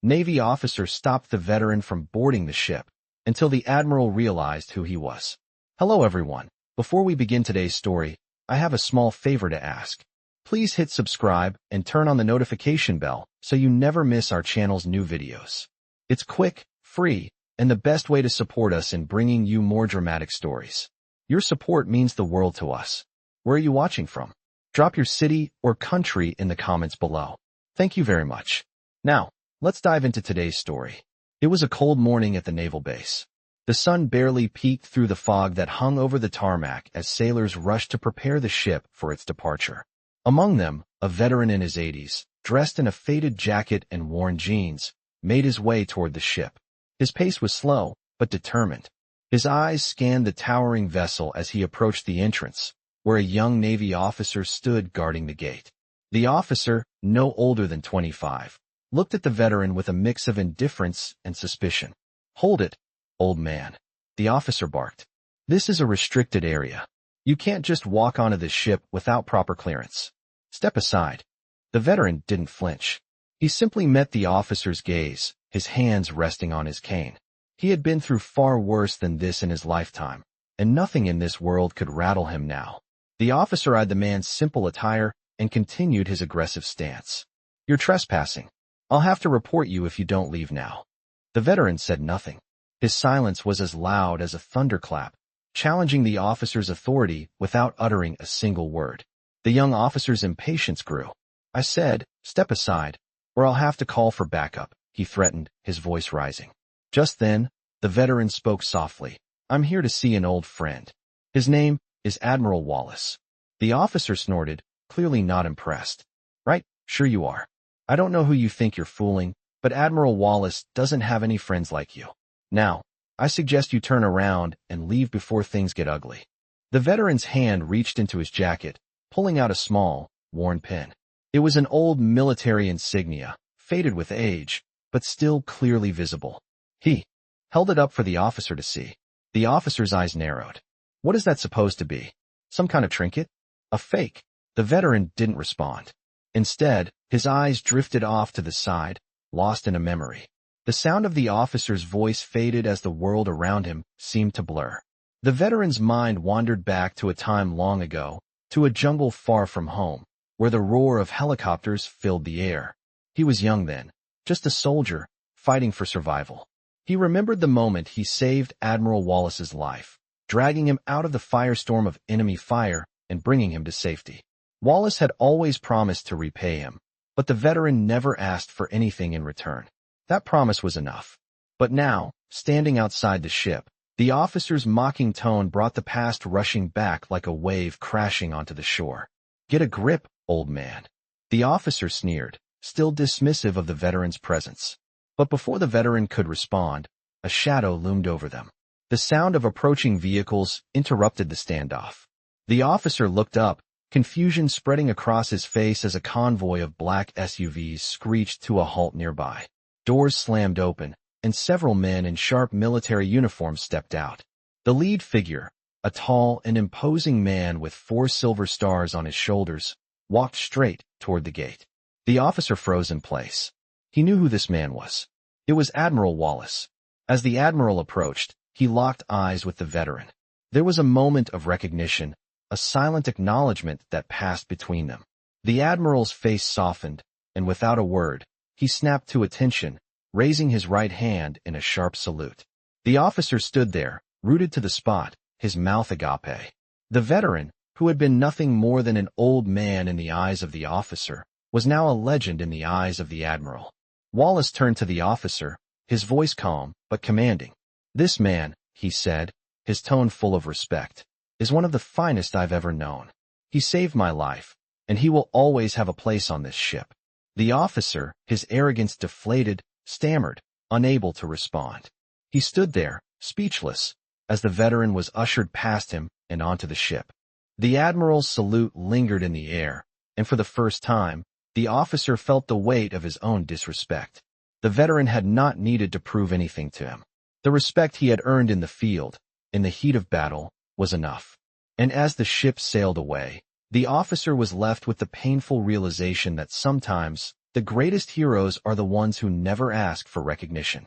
Navy officer stopped the veteran from boarding the ship until the Admiral realized who he was. Hello everyone. Before we begin today's story, I have a small favor to ask. Please hit subscribe and turn on the notification bell so you never miss our channel's new videos. It's quick, free, and the best way to support us in bringing you more dramatic stories. Your support means the world to us. Where are you watching from? Drop your city or country in the comments below. Thank you very much. Now, let's dive into today's story. It was a cold morning at the naval base. The sun barely peeked through the fog that hung over the tarmac as sailors rushed to prepare the ship for its departure. Among them, a veteran in his 80s, dressed in a faded jacket and worn jeans, made his way toward the ship. His pace was slow, but determined. His eyes scanned the towering vessel as he approached the entrance, where a young Navy officer stood guarding the gate. The officer, no older than 25, looked at the veteran with a mix of indifference and suspicion. "Hold it, old man," the officer barked. "This is a restricted area. You can't just walk onto this ship without proper clearance. Step aside." The veteran didn't flinch. He simply met the officer's gaze, his hands resting on his cane. He had been through far worse than this in his lifetime, and nothing in this world could rattle him now. The officer eyed the man's simple attire and continued his aggressive stance. "You're trespassing. I'll have to report you if you don't leave now." The veteran said nothing. His silence was as loud as a thunderclap, challenging the officer's authority without uttering a single word. The young officer's impatience grew. "I said, step aside, or I'll have to call for backup," he threatened, his voice rising. Just then, the veteran spoke softly. "I'm here to see an old friend. His name is Admiral Wallace." The officer snorted, clearly not impressed. "Right, sure you are. I don't know who you think you're fooling, but Admiral Wallace doesn't have any friends like you. Now, I suggest you turn around and leave before things get ugly." The veteran's hand reached into his jacket, pulling out a small, worn pin. It was an old military insignia, faded with age, but still clearly visible. He held it up for the officer to see. The officer's eyes narrowed. "What is that supposed to be? Some kind of trinket? A fake?" The veteran didn't respond. Instead, his eyes drifted off to the side, lost in a memory. The sound of the officer's voice faded as the world around him seemed to blur. The veteran's mind wandered back to a time long ago, to a jungle far from home, where the roar of helicopters filled the air. He was young then, just a soldier, fighting for survival. He remembered the moment he saved Admiral Wallace's life, dragging him out of the firestorm of enemy fire and bringing him to safety. Wallace had always promised to repay him, but the veteran never asked for anything in return. That promise was enough. But now, standing outside the ship, the officer's mocking tone brought the past rushing back like a wave crashing onto the shore. "Get a grip, old man." The officer sneered, still dismissive of the veteran's presence. But before the veteran could respond, a shadow loomed over them. The sound of approaching vehicles interrupted the standoff. The officer looked up, confusion spreading across his face as a convoy of black SUVs screeched to a halt nearby. Doors slammed open, and several men in sharp military uniforms stepped out. The lead figure, a tall and imposing man with 4 silver stars on his shoulders, walked straight toward the gate. The officer froze in place. He knew who this man was. It was Admiral Wallace. As the Admiral approached, he locked eyes with the veteran. There was a moment of recognition, a silent acknowledgement that passed between them. The Admiral's face softened, and without a word, he snapped to attention, raising his right hand in a sharp salute. The officer stood there, rooted to the spot, his mouth agape. The veteran, who had been nothing more than an old man in the eyes of the officer, was now a legend in the eyes of the Admiral. Wallace turned to the officer, his voice calm but commanding. "This man," he said, his tone full of respect, "is one of the finest I've ever known. He saved my life, and he will always have a place on this ship." The officer, his arrogance deflated, stammered, unable to respond. He stood there, speechless, as the veteran was ushered past him and onto the ship. The Admiral's salute lingered in the air, and for the first time, the officer felt the weight of his own disrespect. The veteran had not needed to prove anything to him. The respect he had earned in the field, in the heat of battle, was enough. And as the ship sailed away, the officer was left with the painful realization that sometimes The greatest heroes are the ones who never ask for recognition.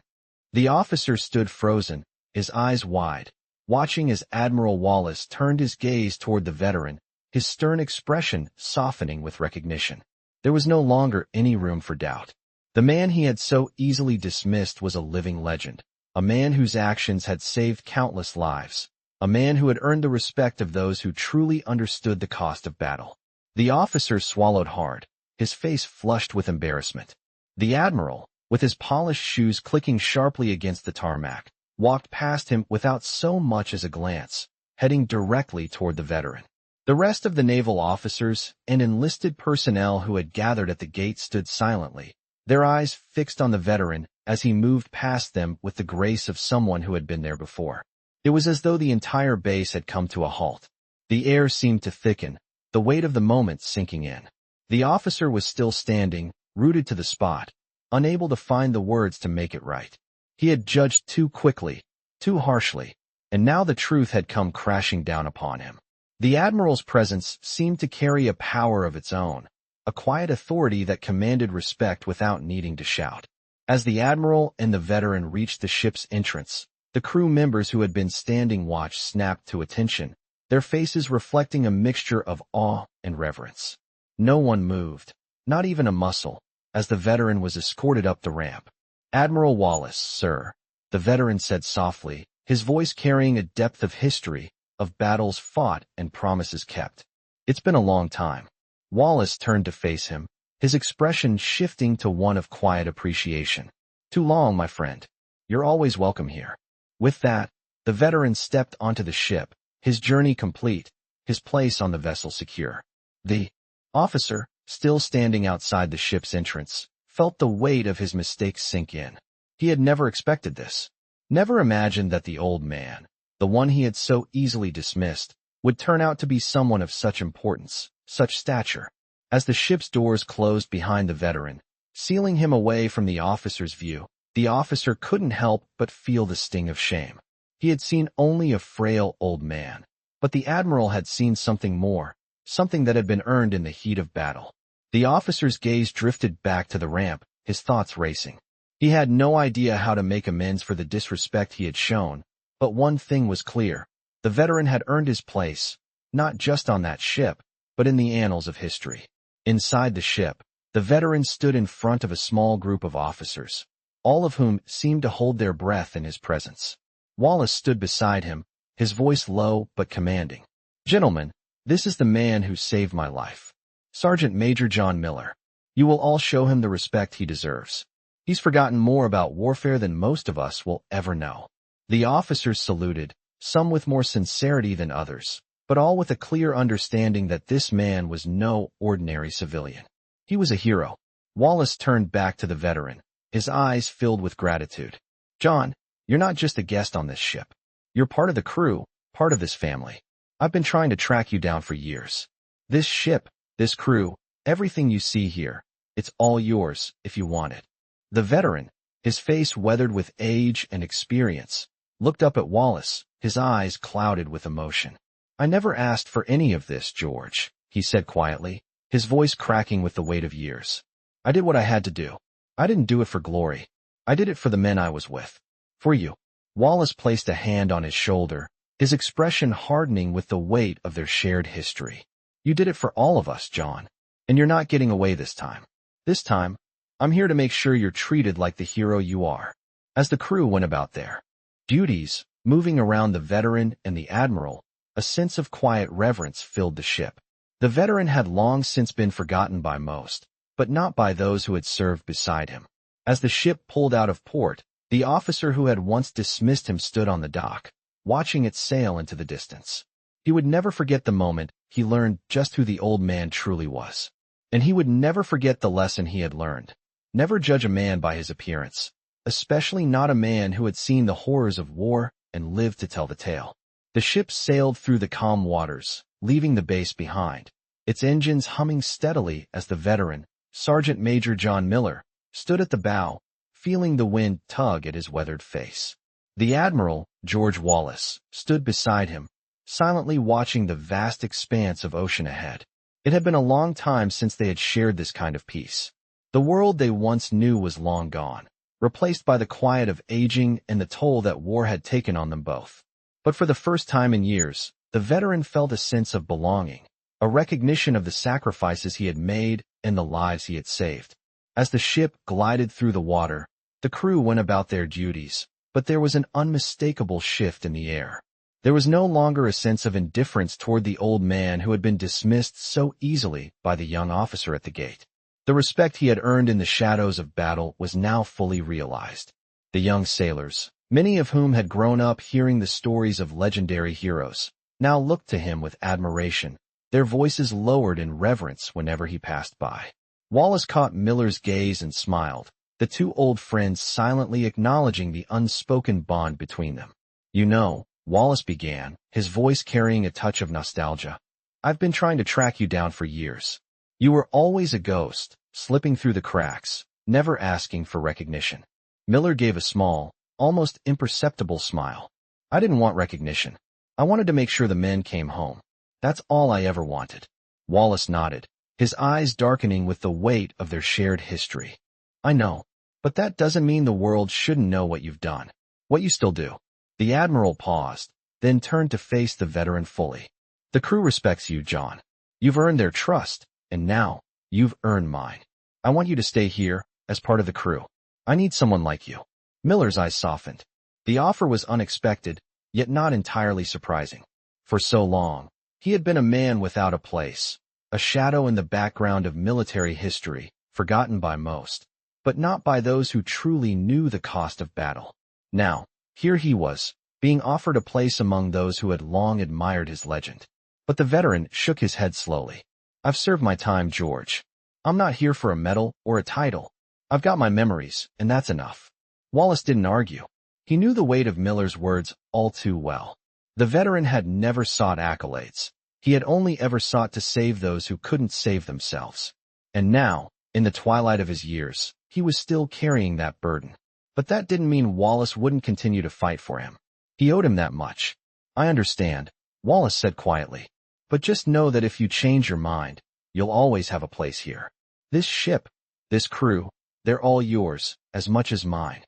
The officer stood frozen, his eyes wide, watching as Admiral Wallace turned his gaze toward the veteran, his stern expression softening with recognition. There was no longer any room for doubt. The man he had so easily dismissed was a living legend, a man whose actions had saved countless lives, a man who had earned the respect of those who truly understood the cost of battle. The officer swallowed hard, his face flushed with embarrassment. The Admiral, with his polished shoes clicking sharply against the tarmac, walked past him without so much as a glance, heading directly toward the veteran. The rest of the naval officers and enlisted personnel who had gathered at the gate stood silently, their eyes fixed on the veteran as he moved past them with the grace of someone who had been there before. It was as though the entire base had come to a halt. The air seemed to thicken, the weight of the moment sinking in. The officer was still standing, rooted to the spot, unable to find the words to make it right. He had judged too quickly, too harshly, and now the truth had come crashing down upon him. The Admiral's presence seemed to carry a power of its own, a quiet authority that commanded respect without needing to shout. As the Admiral and the veteran reached the ship's entrance, the crew members who had been standing watch snapped to attention, their faces reflecting a mixture of awe and reverence. No one moved, not even a muscle, as the veteran was escorted up the ramp. "Admiral Wallace, sir," the veteran said softly, his voice carrying a depth of history, of battles fought and promises kept. "It's been a long time." Wallace turned to face him, his expression shifting to one of quiet appreciation. "Too long, my friend. You're always welcome here." With that, the veteran stepped onto the ship, his journey complete, his place on the vessel secure. The officer, still standing outside the ship's entrance, felt the weight of his mistakes sink in. He had never expected this. Never imagined that the old man, the one he had so easily dismissed, would turn out to be someone of such importance, such stature. As the ship's doors closed behind the veteran, sealing him away from the officer's view, the officer couldn't help but feel the sting of shame. He had seen only a frail old man, but the Admiral had seen something more, something that had been earned in the heat of battle. The officer's gaze drifted back to the ramp, his thoughts racing. He had no idea how to make amends for the disrespect he had shown, but one thing was clear. The veteran had earned his place, not just on that ship, but in the annals of history. Inside the ship, the veteran stood in front of a small group of officers, all of whom seemed to hold their breath in his presence. Wallace stood beside him, his voice low but commanding. "Gentlemen, this is the man who saved my life. Sergeant Major John Miller. You will all show him the respect he deserves. He's forgotten more about warfare than most of us will ever know." The officers saluted, some with more sincerity than others, but all with a clear understanding that this man was no ordinary civilian. He was a hero. Wallace turned back to the veteran, his eyes filled with gratitude. "John, you're not just a guest on this ship. You're part of the crew, part of this family. I've been trying to track you down for years. This ship, this crew, everything you see here, it's all yours if you want it." The veteran, his face weathered with age and experience, looked up at Wallace, his eyes clouded with emotion. "I never asked for any of this, George," he said quietly, his voice cracking with the weight of years. "I did what I had to do. I didn't do it for glory. I did it for the men I was with. For you." Wallace placed a hand on his shoulder, his expression hardening with the weight of their shared history. "You did it for all of us, John. And you're not getting away this time. This time, I'm here to make sure you're treated like the hero you are." As the crew went about their duties, moving around the veteran and the Admiral, a sense of quiet reverence filled the ship. The veteran had long since been forgotten by most, but not by those who had served beside him. As the ship pulled out of port, the officer who had once dismissed him stood on the dock, watching it sail into the distance. He would never forget the moment he learned just who the old man truly was. And he would never forget the lesson he had learned. Never judge a man by his appearance, especially not a man who had seen the horrors of war and lived to tell the tale. The ship sailed through the calm waters, leaving the base behind, its engines humming steadily as the veteran, Sergeant Major John Miller, stood at the bow, feeling the wind tug at his weathered face. The Admiral, George Wallace, stood beside him, silently watching the vast expanse of ocean ahead. It had been a long time since they had shared this kind of peace. The world they once knew was long gone, replaced by the quiet of aging and the toll that war had taken on them both. But for the first time in years, the veteran felt a sense of belonging, a recognition of the sacrifices he had made and the lives he had saved. As the ship glided through the water, the crew went about their duties, but there was an unmistakable shift in the air. There was no longer a sense of indifference toward the old man who had been dismissed so easily by the young officer at the gate. The respect he had earned in the shadows of battle was now fully realized. The young sailors, many of whom had grown up hearing the stories of legendary heroes, now looked to him with admiration, their voices lowered in reverence whenever he passed by. Wallace caught Miller's gaze and smiled, the two old friends silently acknowledging the unspoken bond between them. "You know," Wallace began, his voice carrying a touch of nostalgia, "I've been trying to track you down for years. You were always a ghost, slipping through the cracks, never asking for recognition." Miller gave a small, almost imperceptible smile. "I didn't want recognition. I wanted to make sure the men came home. That's all I ever wanted." Wallace nodded, his eyes darkening with the weight of their shared history. "I know, but that doesn't mean the world shouldn't know what you've done, what you still do." The Admiral paused, then turned to face the veteran fully. "The crew respects you, John. You've earned their trust, and now, you've earned mine. I want you to stay here, as part of the crew. I need someone like you." Miller's eyes softened. The offer was unexpected, yet not entirely surprising. For so long, he had been a man without a place, a shadow in the background of military history, forgotten by most, but not by those who truly knew the cost of battle. Now, here he was, being offered a place among those who had long admired his legend. But the veteran shook his head slowly. "I've served my time, George. I'm not here for a medal or a title. I've got my memories, and that's enough." Wallace didn't argue. He knew the weight of Miller's words all too well. The veteran had never sought accolades. He had only ever sought to save those who couldn't save themselves. And now, in the twilight of his years, he was still carrying that burden. But that didn't mean Wallace wouldn't continue to fight for him. He owed him that much. "I understand," Wallace said quietly. "But just know that if you change your mind, you'll always have a place here. This ship, this crew, they're all yours, as much as mine."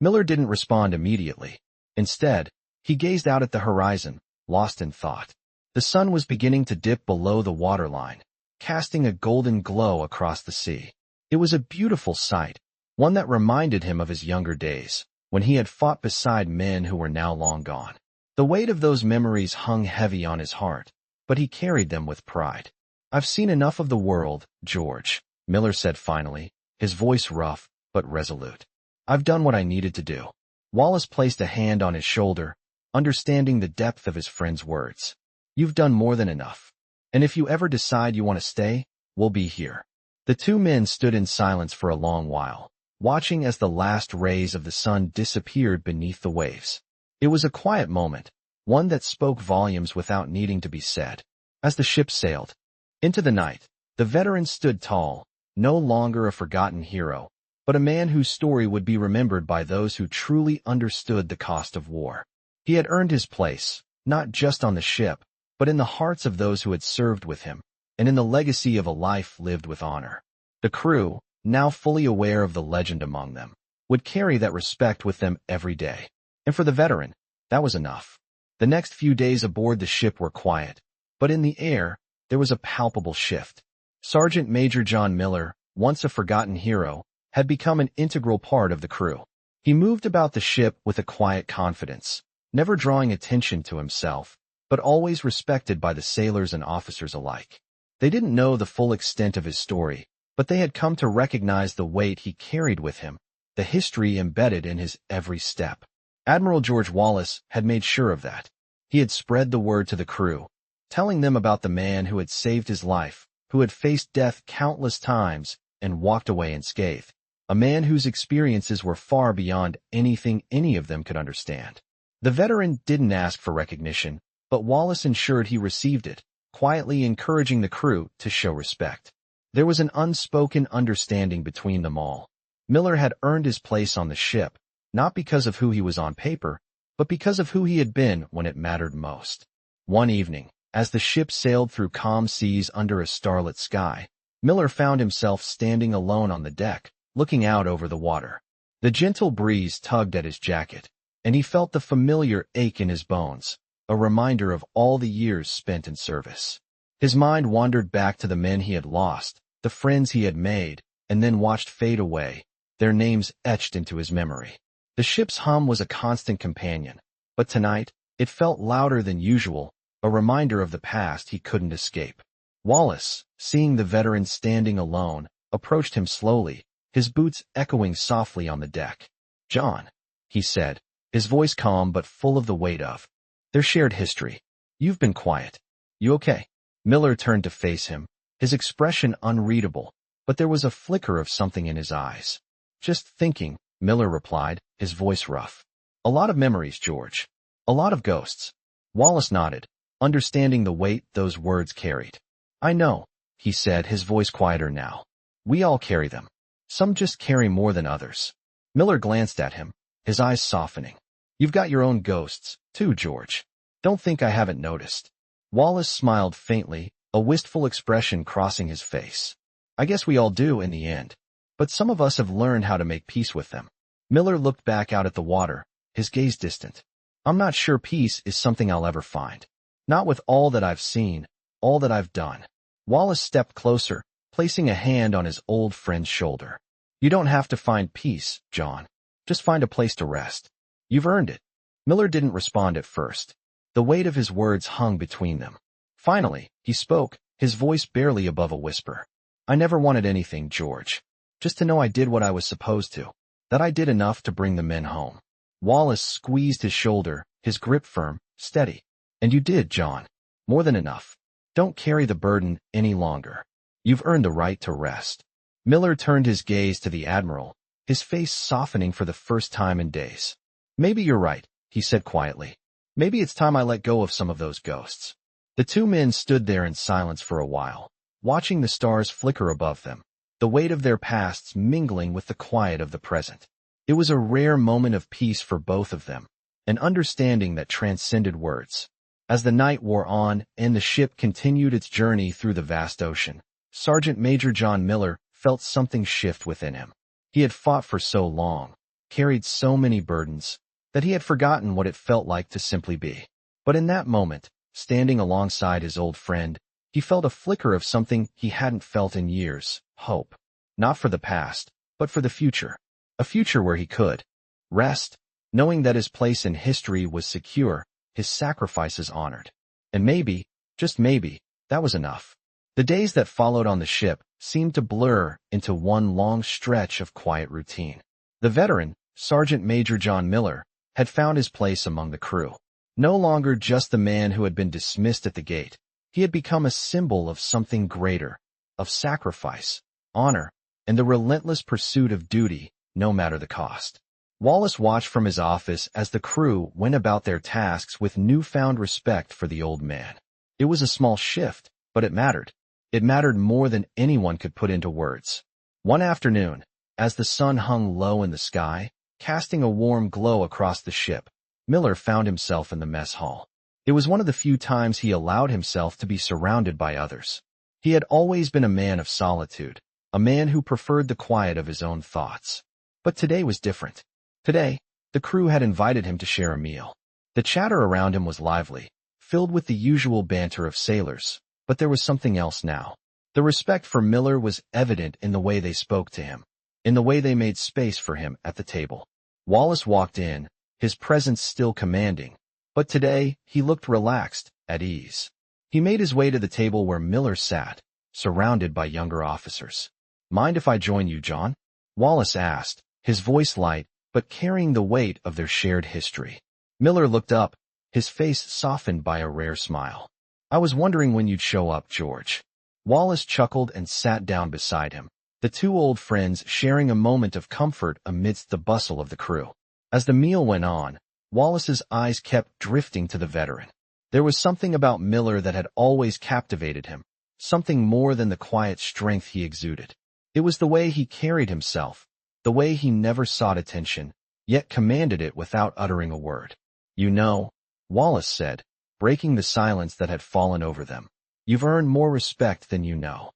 Miller didn't respond immediately. Instead, he gazed out at the horizon, lost in thought. The sun was beginning to dip below the waterline, casting a golden glow across the sea. It was a beautiful sight, one that reminded him of his younger days, when he had fought beside men who were now long gone. The weight of those memories hung heavy on his heart, but he carried them with pride. "I've seen enough of the world, George," Miller said finally, his voice rough but resolute. "I've done what I needed to do." Wallace placed a hand on his shoulder, understanding the depth of his friend's words. "You've done more than enough. And if you ever decide you want to stay, we'll be here." The two men stood in silence for a long while, watching as the last rays of the sun disappeared beneath the waves. It was a quiet moment, one that spoke volumes without needing to be said. As the ship sailed into the night, the veteran stood tall, no longer a forgotten hero, but a man whose story would be remembered by those who truly understood the cost of war. He had earned his place, not just on the ship, but in the hearts of those who had served with him, and in the legacy of a life lived with honor. The crew, now fully aware of the legend among them, would carry that respect with them every day. And for the veteran, that was enough. The next few days aboard the ship were quiet, but in the air, there was a palpable shift. Sergeant Major John Miller, once a forgotten hero, had become an integral part of the crew. He moved about the ship with a quiet confidence, never drawing attention to himself, but always respected by the sailors and officers alike. They didn't know the full extent of his story, but they had come to recognize the weight he carried with him, the history embedded in his every step. Admiral George Wallace had made sure of that. He had spread the word to the crew, telling them about the man who had saved his life, who had faced death countless times and walked away unscathed, a man whose experiences were far beyond anything any of them could understand. The veteran didn't ask for recognition, but Wallace ensured he received it, quietly encouraging the crew to show respect. There was an unspoken understanding between them all. Miller had earned his place on the ship, not because of who he was on paper, but because of who he had been when it mattered most. One evening, as the ship sailed through calm seas under a starlit sky, Miller found himself standing alone on the deck, looking out over the water. The gentle breeze tugged at his jacket, and he felt the familiar ache in his bones, a reminder of all the years spent in service. His mind wandered back to the men he had lost, the friends he had made, and then watched fade away, their names etched into his memory. The ship's hum was a constant companion, but tonight, it felt louder than usual, a reminder of the past he couldn't escape. Wallace, seeing the veteran standing alone, approached him slowly, his boots echoing softly on the deck. "John," he said, his voice calm but full of the weight of their shared history. "You've been quiet. You okay?" Miller turned to face him, his expression unreadable, but there was a flicker of something in his eyes. "Just thinking," Miller replied, his voice rough. "A lot of memories, George. A lot of ghosts." Wallace nodded, understanding the weight those words carried. "I know," he said, his voice quieter now. "We all carry them. Some just carry more than others." Miller glanced at him, his eyes softening. "You've got your own ghosts, too, George. Don't think I haven't noticed." Wallace smiled faintly, a wistful expression crossing his face. "I guess we all do in the end. But some of us have learned how to make peace with them." Miller looked back out at the water, his gaze distant. "I'm not sure peace is something I'll ever find. Not with all that I've seen, all that I've done." Wallace stepped closer, placing a hand on his old friend's shoulder. "You don't have to find peace, John. Just find a place to rest. You've earned it." Miller didn't respond at first. The weight of his words hung between them. Finally, he spoke, his voice barely above a whisper. "I never wanted anything, George. Just to know I did what I was supposed to, that I did enough to bring the men home." Wallace squeezed his shoulder, his grip firm, steady. "And you did, John. More than enough. Don't carry the burden any longer. You've earned the right to rest." Miller turned his gaze to the Admiral, his face softening for the first time in days. "Maybe you're right," he said quietly. "Maybe it's time I let go of some of those ghosts." The two men stood there in silence for a while, watching the stars flicker above them, the weight of their pasts mingling with the quiet of the present. It was a rare moment of peace for both of them, an understanding that transcended words. As the night wore on and the ship continued its journey through the vast ocean, Sergeant Major John Miller felt something shift within him. He had fought for so long, carried so many burdens, that he had forgotten what it felt like to simply be. But in that moment, standing alongside his old friend, he felt a flicker of something he hadn't felt in years, hope. Not for the past, but for the future. A future where he could rest, knowing that his place in history was secure, his sacrifices honored. And maybe, just maybe, that was enough. The days that followed on the ship seemed to blur into one long stretch of quiet routine. The veteran, Sergeant Major John Miller, had found his place among the crew. No longer just the man who had been dismissed at the gate, he had become a symbol of something greater, of sacrifice, honor, and the relentless pursuit of duty, no matter the cost. Wallace watched from his office as the crew went about their tasks with newfound respect for the old man. It was a small shift, but it mattered. It mattered more than anyone could put into words. One afternoon, as the sun hung low in the sky, casting a warm glow across the ship, Miller found himself in the mess hall. It was one of the few times he allowed himself to be surrounded by others. He had always been a man of solitude, a man who preferred the quiet of his own thoughts. But today was different. Today, the crew had invited him to share a meal. The chatter around him was lively, filled with the usual banter of sailors, but there was something else now. The respect for Miller was evident in the way they spoke to him, in the way they made space for him at the table. Wallace walked in, his presence still commanding, but today he looked relaxed, at ease. He made his way to the table where Miller sat, surrounded by younger officers. "Mind if I join you, John?" Wallace asked, his voice light, but carrying the weight of their shared history. Miller looked up, his face softened by a rare smile. "I was wondering when you'd show up, George." Wallace chuckled and sat down beside him, the two old friends sharing a moment of comfort amidst the bustle of the crew. As the meal went on, Wallace's eyes kept drifting to the veteran. There was something about Miller that had always captivated him, something more than the quiet strength he exuded. It was the way he carried himself, the way he never sought attention, yet commanded it without uttering a word. "You know," Wallace said, breaking the silence that had fallen over them, "you've earned more respect than you know."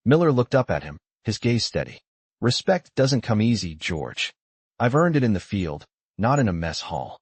Miller looked up at him, his gaze steady. Respect doesn't come easy, George. I've earned it in the field, not in a mess hall.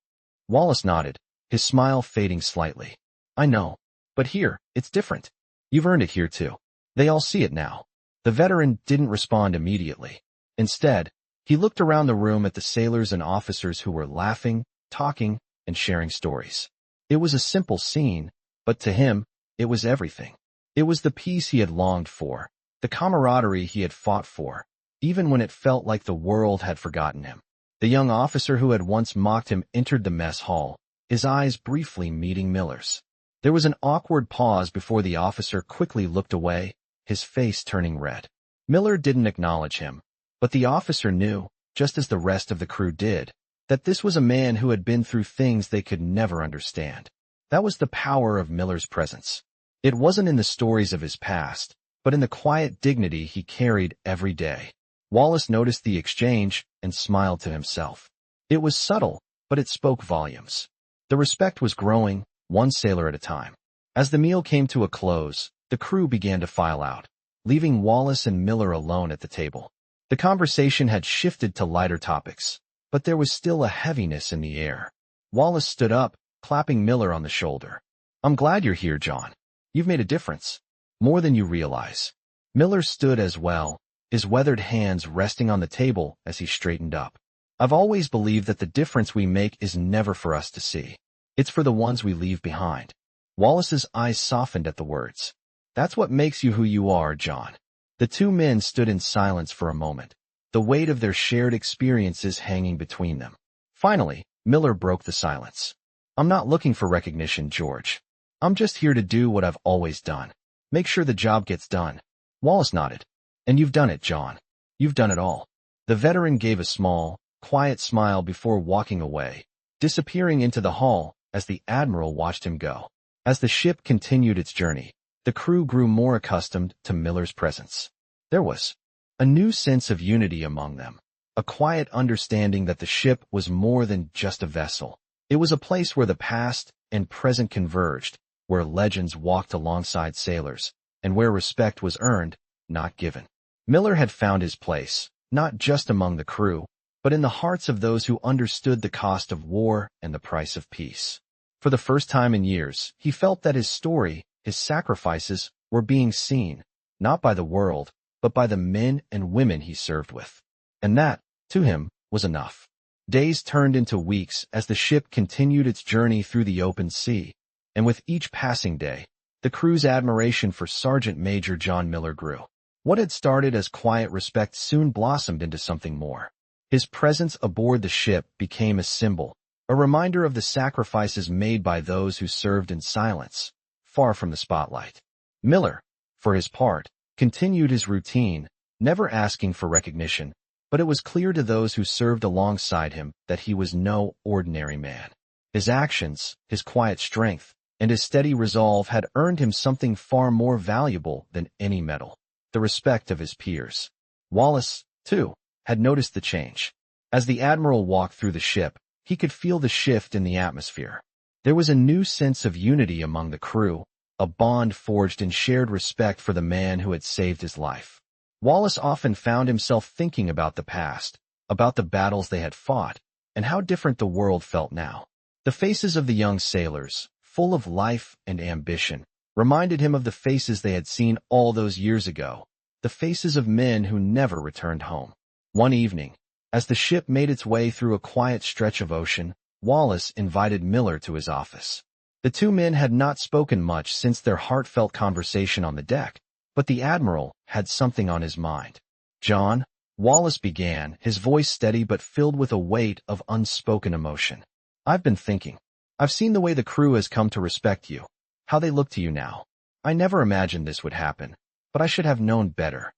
Wallace nodded, his smile fading slightly. I know. But here, it's different. You've earned it here too. They all see it now. The veteran didn't respond immediately. Instead, he looked around the room at the sailors and officers who were laughing, talking, and sharing stories. It was a simple scene, but to him, it was everything. It was the peace he had longed for, the camaraderie he had fought for, even when it felt like the world had forgotten him. The young officer who had once mocked him entered the mess hall, his eyes briefly meeting Miller's. There was an awkward pause before the officer quickly looked away, his face turning red. Miller didn't acknowledge him, but the officer knew, just as the rest of the crew did, that this was a man who had been through things they could never understand. That was the power of Miller's presence. It wasn't in the stories of his past, but in the quiet dignity he carried every day. Wallace noticed the exchange and smiled to himself. It was subtle, but it spoke volumes. The respect was growing, one sailor at a time. As the meal came to a close, the crew began to file out, leaving Wallace and Miller alone at the table. The conversation had shifted to lighter topics, but there was still a heaviness in the air. Wallace stood up, clapping Miller on the shoulder. I'm glad you're here, John. You've made a difference. More than you realize. Miller stood as well, his weathered hands resting on the table as he straightened up. I've always believed that the difference we make is never for us to see. It's for the ones we leave behind. Wallace's eyes softened at the words. That's what makes you who you are, John. The two men stood in silence for a moment, the weight of their shared experiences hanging between them. Finally, Miller broke the silence. I'm not looking for recognition, George. I'm just here to do what I've always done. Make sure the job gets done. Wallace nodded. And you've done it, John. You've done it all. The veteran gave a small, quiet smile before walking away, disappearing into the hall as the Admiral watched him go. As the ship continued its journey, the crew grew more accustomed to Miller's presence. There was a new sense of unity among them, a quiet understanding that the ship was more than just a vessel. It was a place where the past and present converged, where legends walked alongside sailors, and where respect was earned, not given. Miller had found his place, not just among the crew, but in the hearts of those who understood the cost of war and the price of peace. For the first time in years, he felt that his story, his sacrifices, were being seen, not by the world, but by the men and women he served with. And that, to him, was enough. Days turned into weeks as the ship continued its journey through the open sea, and with each passing day, the crew's admiration for Sergeant Major John Miller grew. What had started as quiet respect soon blossomed into something more. His presence aboard the ship became a symbol, a reminder of the sacrifices made by those who served in silence, far from the spotlight. Miller, for his part, continued his routine, never asking for recognition, but it was clear to those who served alongside him that he was no ordinary man. His actions, his quiet strength, and his steady resolve had earned him something far more valuable than any medal: the respect of his peers. Wallace, too, had noticed the change. As the Admiral walked through the ship, he could feel the shift in the atmosphere. There was a new sense of unity among the crew, a bond forged in shared respect for the man who had saved his life. Wallace often found himself thinking about the past, about the battles they had fought, and how different the world felt now. The faces of the young sailors, full of life and ambition, reminded him of the faces they had seen all those years ago, the faces of men who never returned home. One evening, as the ship made its way through a quiet stretch of ocean, Wallace invited Miller to his office. The two men had not spoken much since their heartfelt conversation on the deck, but the Admiral had something on his mind. John, Wallace began, his voice steady but filled with a weight of unspoken emotion. I've been thinking. I've seen the way the crew has come to respect you, how they look to you now. I never imagined this would happen, but I should have known better.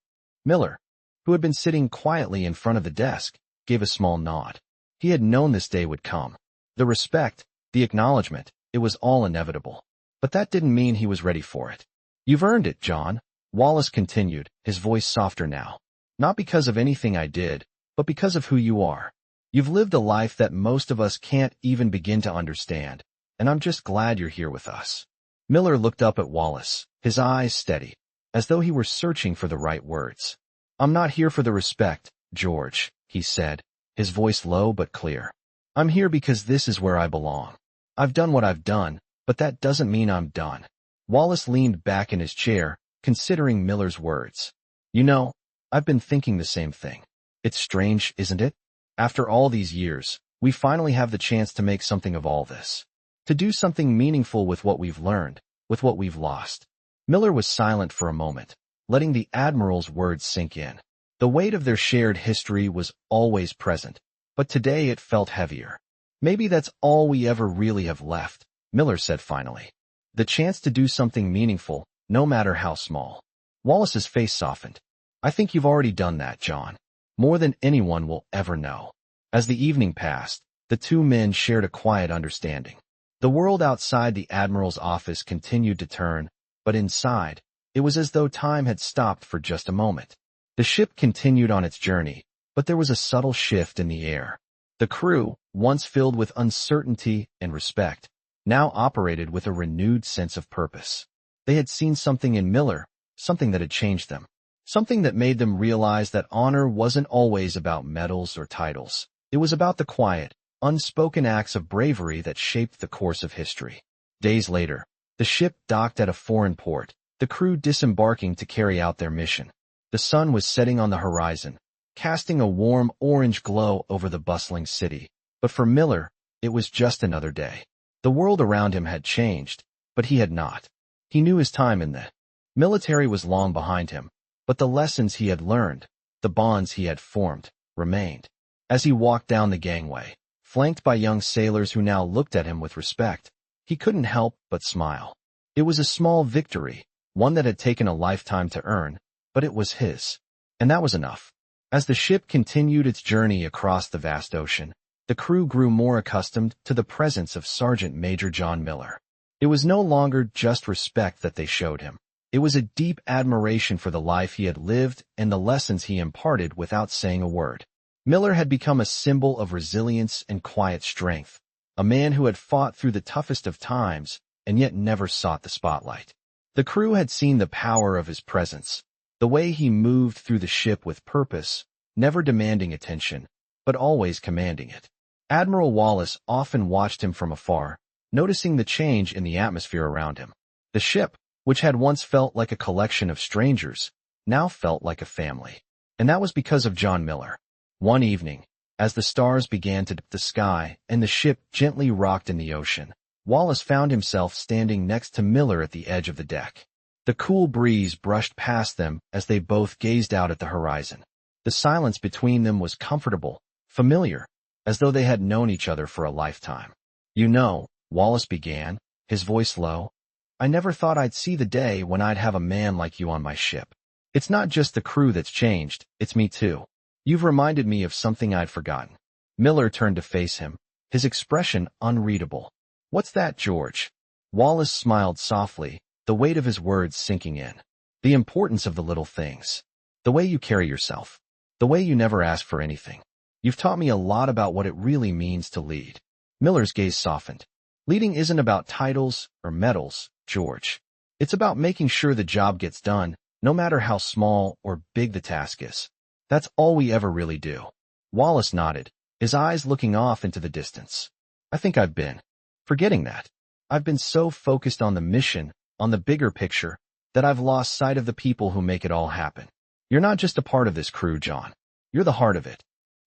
Miller, who had been sitting quietly in front of the desk, gave a small nod. He had known this day would come. The respect, the acknowledgement, it was all inevitable. But that didn't mean he was ready for it. You've earned it, John, Wallace continued, his voice softer now. Not because of anything I did, but because of who you are. You've lived a life that most of us can't even begin to understand, and I'm just glad you're here with us. Miller looked up at Wallace, his eyes steady. as though he were searching for the right words. "I'm not here for the respect, George," he said, his voice low but clear. "I'm here because this is where I belong. I've done what I've done, but that doesn't mean I'm done." Wallace leaned back in his chair, considering Miller's words. "You know, I've been thinking the same thing. It's strange, isn't it? After all these years, we finally have the chance to make something of all this. To do something meaningful with what we've learned, with what we've lost." Miller was silent for a moment, letting the Admiral's words sink in. The weight of their shared history was always present, but today it felt heavier. "Maybe that's all we ever really have left," Miller said finally. "The chance to do something meaningful, no matter how small." Wallace's face softened. "I think you've already done that, John. More than anyone will ever know." As the evening passed, the two men shared a quiet understanding. The world outside the Admiral's office continued to turn, but inside, it was as though time had stopped for just a moment. The ship continued on its journey, but there was a subtle shift in the air. The crew, once filled with uncertainty and respect, now operated with a renewed sense of purpose. They had seen something in Miller, something that had changed them, something that made them realize that honor wasn't always about medals or titles. It was about the quiet, unspoken acts of bravery that shaped the course of history. Days later, the ship docked at a foreign port, the crew disembarking to carry out their mission. The sun was setting on the horizon, casting a warm orange glow over the bustling city. But for Miller, it was just another day. The world around him had changed, but he had not. He knew his time in the military was long behind him, but the lessons he had learned, the bonds he had formed, remained. As he walked down the gangway, flanked by young sailors who now looked at him with respect, he couldn't help but smile. It was a small victory, one that had taken a lifetime to earn, but it was his. And that was enough. As the ship continued its journey across the vast ocean, the crew grew more accustomed to the presence of Sergeant Major John Miller. It was no longer just respect that they showed him. It was a deep admiration for the life he had lived and the lessons he imparted without saying a word. Miller had become a symbol of resilience and quiet strength, a man who had fought through the toughest of times and yet never sought the spotlight. The crew had seen the power of his presence, the way he moved through the ship with purpose, never demanding attention, but always commanding it. Admiral Wallace often watched him from afar, noticing the change in the atmosphere around him. The ship, which had once felt like a collection of strangers, now felt like a family. And that was because of John Miller. One evening, as the stars began to dip the sky and the ship gently rocked in the ocean, Wallace found himself standing next to Miller at the edge of the deck. The cool breeze brushed past them as they both gazed out at the horizon. The silence between them was comfortable, familiar, as though they had known each other for a lifetime. "You know," Wallace began, his voice low, "I never thought I'd see the day when I'd have a man like you on my ship. It's not just the crew that's changed, it's me too. You've reminded me of something I'd forgotten." Miller turned to face him, his expression unreadable. "What's that, George?" Wallace smiled softly, the weight of his words sinking in. "The importance of the little things. The way you carry yourself. The way you never ask for anything. You've taught me a lot about what it really means to lead." Miller's gaze softened. "Leading isn't about titles or medals, George. It's about making sure the job gets done, no matter how small or big the task is. That's all we ever really do." Wallace nodded, his eyes looking off into the distance. "I think I've been forgetting that. I've been so focused on the mission, on the bigger picture, that I've lost sight of the people who make it all happen. You're not just a part of this crew, John. You're the heart of it."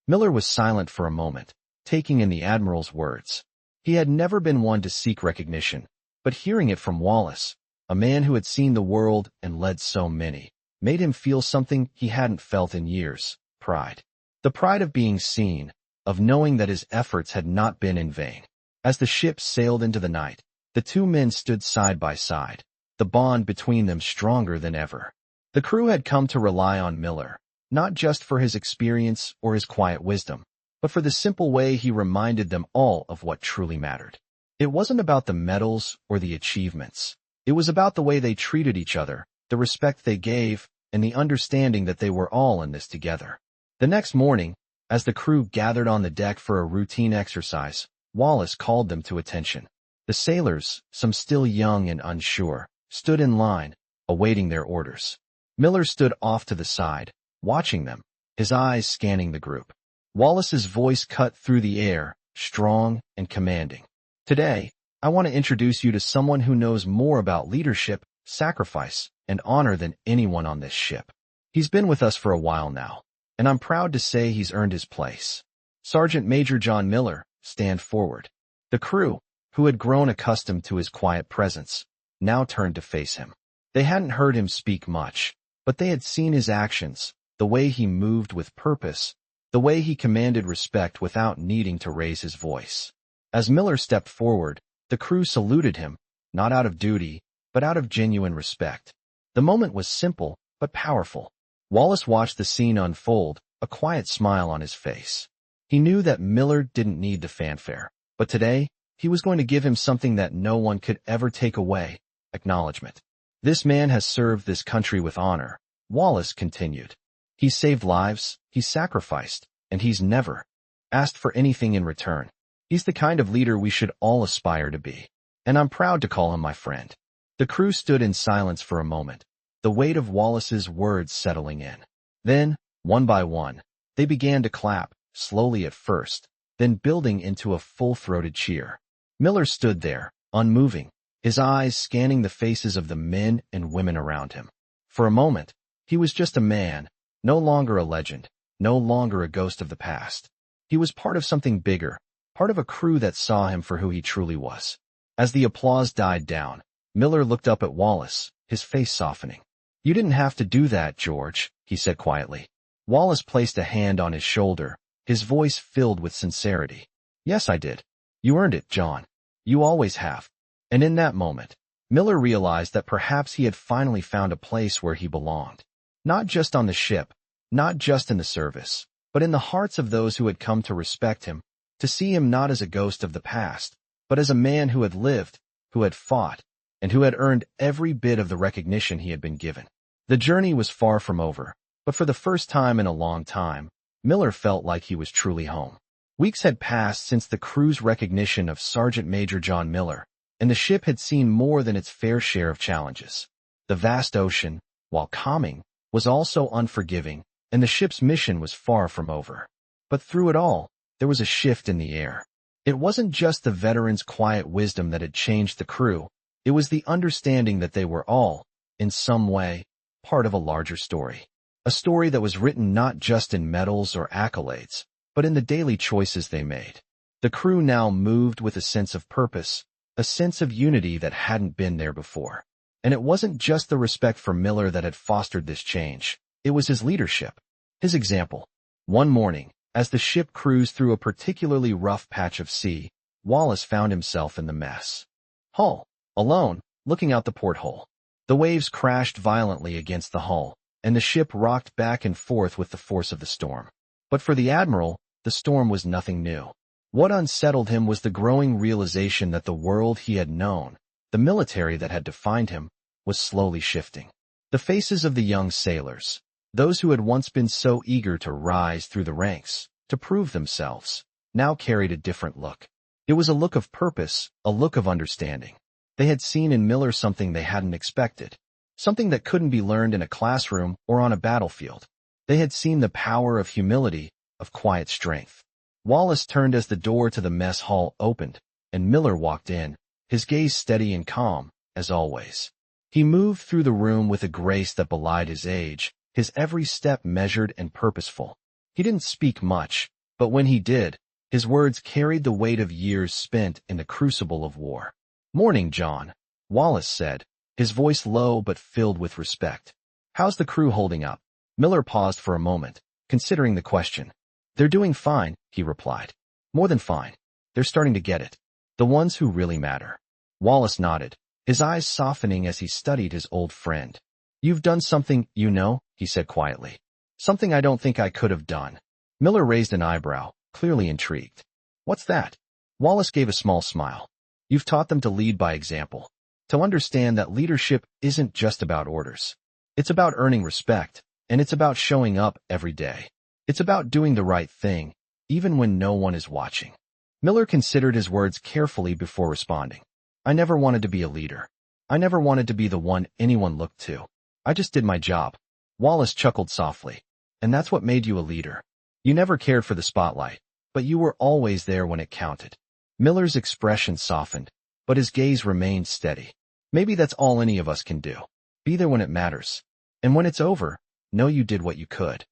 Miller was silent for a moment, taking in the Admiral's words. He had never been one to seek recognition, but hearing it from Wallace, a man who had seen the world and led so many, made him feel something he hadn't felt in years: pride. The pride of being seen, of knowing that his efforts had not been in vain. As the ship sailed into the night, the two men stood side by side, the bond between them stronger than ever. The crew had come to rely on Miller, not just for his experience or his quiet wisdom, but for the simple way he reminded them all of what truly mattered. It wasn't about the medals or the achievements. It was about the way they treated each other, the respect they gave, and the understanding that they were all in this together. The next morning, as the crew gathered on the deck for a routine exercise, Wallace called them to attention. The sailors, some still young and unsure, stood in line, a awaiting their orders. Miller stood off to the side, watching them, his eyes scanning the group. Wallace's voice cut through the air, strong and commanding. Today, I want to introduce you to someone who knows more about leadership, sacrifice, and honor than anyone on this ship. He's been with us for a while now, and I'm proud to say he's earned his place. Sergeant Major John Miller, stand forward. The crew, who had grown accustomed to his quiet presence, now turned to face him. They hadn't heard him speak much, but they had seen his actions, the way he moved with purpose, the way he commanded respect without needing to raise his voice. As Miller stepped forward, the crew saluted him, not out of duty, but out of genuine respect. The moment was simple, but powerful. Wallace watched the scene unfold, a quiet smile on his face. He knew that Miller didn't need the fanfare, but today, he was going to give him something that no one could ever take away: acknowledgement. This man has served this country with honor, Wallace continued. He's saved lives, he's sacrificed, and he's never asked for anything in return. He's the kind of leader we should all aspire to be, and I'm proud to call him my friend. The crew stood in silence for a moment, the weight of Wallace's words settling in. Then, one by one, they began to clap, slowly at first, then building into a full-throated cheer. Miller stood there, unmoving, his eyes scanning the faces of the men and women around him. For a moment, he was just a man, no longer a legend, no longer a ghost of the past. He was part of something bigger, part of a crew that saw him for who he truly was. As the applause died down, Miller looked up at Wallace, his face softening. "You didn't have to do that, George," he said quietly. Wallace placed a hand on his shoulder, his voice filled with sincerity. "Yes, I did. You earned it, John. You always have." And in that moment, Miller realized that perhaps he had finally found a place where he belonged. Not just on the ship, not just in the service, but in the hearts of those who had come to respect him, to see him not as a ghost of the past, but as a man who had lived, who had fought, and who had earned every bit of the recognition he had been given. The journey was far from over, but for the first time in a long time, Miller felt like he was truly home. Weeks had passed since the crew's recognition of Sergeant Major John Miller, and the ship had seen more than its fair share of challenges. The vast ocean, while calming, was also unforgiving, and the ship's mission was far from over. But through it all, there was a shift in the air. It wasn't just the veterans' quiet wisdom that had changed the crew, it was the understanding that they were all, in some way, part of a larger story. A story that was written not just in medals or accolades, but in the daily choices they made. The crew now moved with a sense of purpose, a sense of unity that hadn't been there before. And it wasn't just the respect for Miller that had fostered this change, it was his leadership, his example. One morning, as the ship cruised through a particularly rough patch of sea, Wallace found himself in the mess hull, alone, looking out the porthole. The waves crashed violently against the hull, and the ship rocked back and forth with the force of the storm. But for the Admiral, the storm was nothing new. What unsettled him was the growing realization that the world he had known, the military that had defined him, was slowly shifting. The faces of the young sailors, those who had once been so eager to rise through the ranks, to prove themselves, now carried a different look. It was a look of purpose, a look of understanding. They had seen in Miller something they hadn't expected, something that couldn't be learned in a classroom or on a battlefield. They had seen the power of humility, of quiet strength. Wallace turned as the door to the mess hall opened, and Miller walked in, his gaze steady and calm, as always. He moved through the room with a grace that belied his age, his every step measured and purposeful. He didn't speak much, but when he did, his words carried the weight of years spent in the crucible of war. "Morning, John," Wallace said, his voice low but filled with respect. "How's the crew holding up?" Miller paused for a moment, considering the question. "They're doing fine," he replied. "More than fine. They're starting to get it. The ones who really matter." Wallace nodded, his eyes softening as he studied his old friend. "You've done something, you know," he said quietly. "Something I don't think I could have done." Miller raised an eyebrow, clearly intrigued. "What's that?" Wallace gave a small smile. "You've taught them to lead by example, to understand that leadership isn't just about orders. It's about earning respect, and it's about showing up every day. It's about doing the right thing, even when no one is watching." Miller considered his words carefully before responding. "I never wanted to be a leader. I never wanted to be the one anyone looked to. I just did my job. Wallace chuckled softly. And that's what made you a leader. You never cared for the spotlight, but you were always there when it counted. Miller's expression softened, but his gaze remained steady. Maybe that's all any of us can do. Be there when it matters. And when it's over, know you did what you could.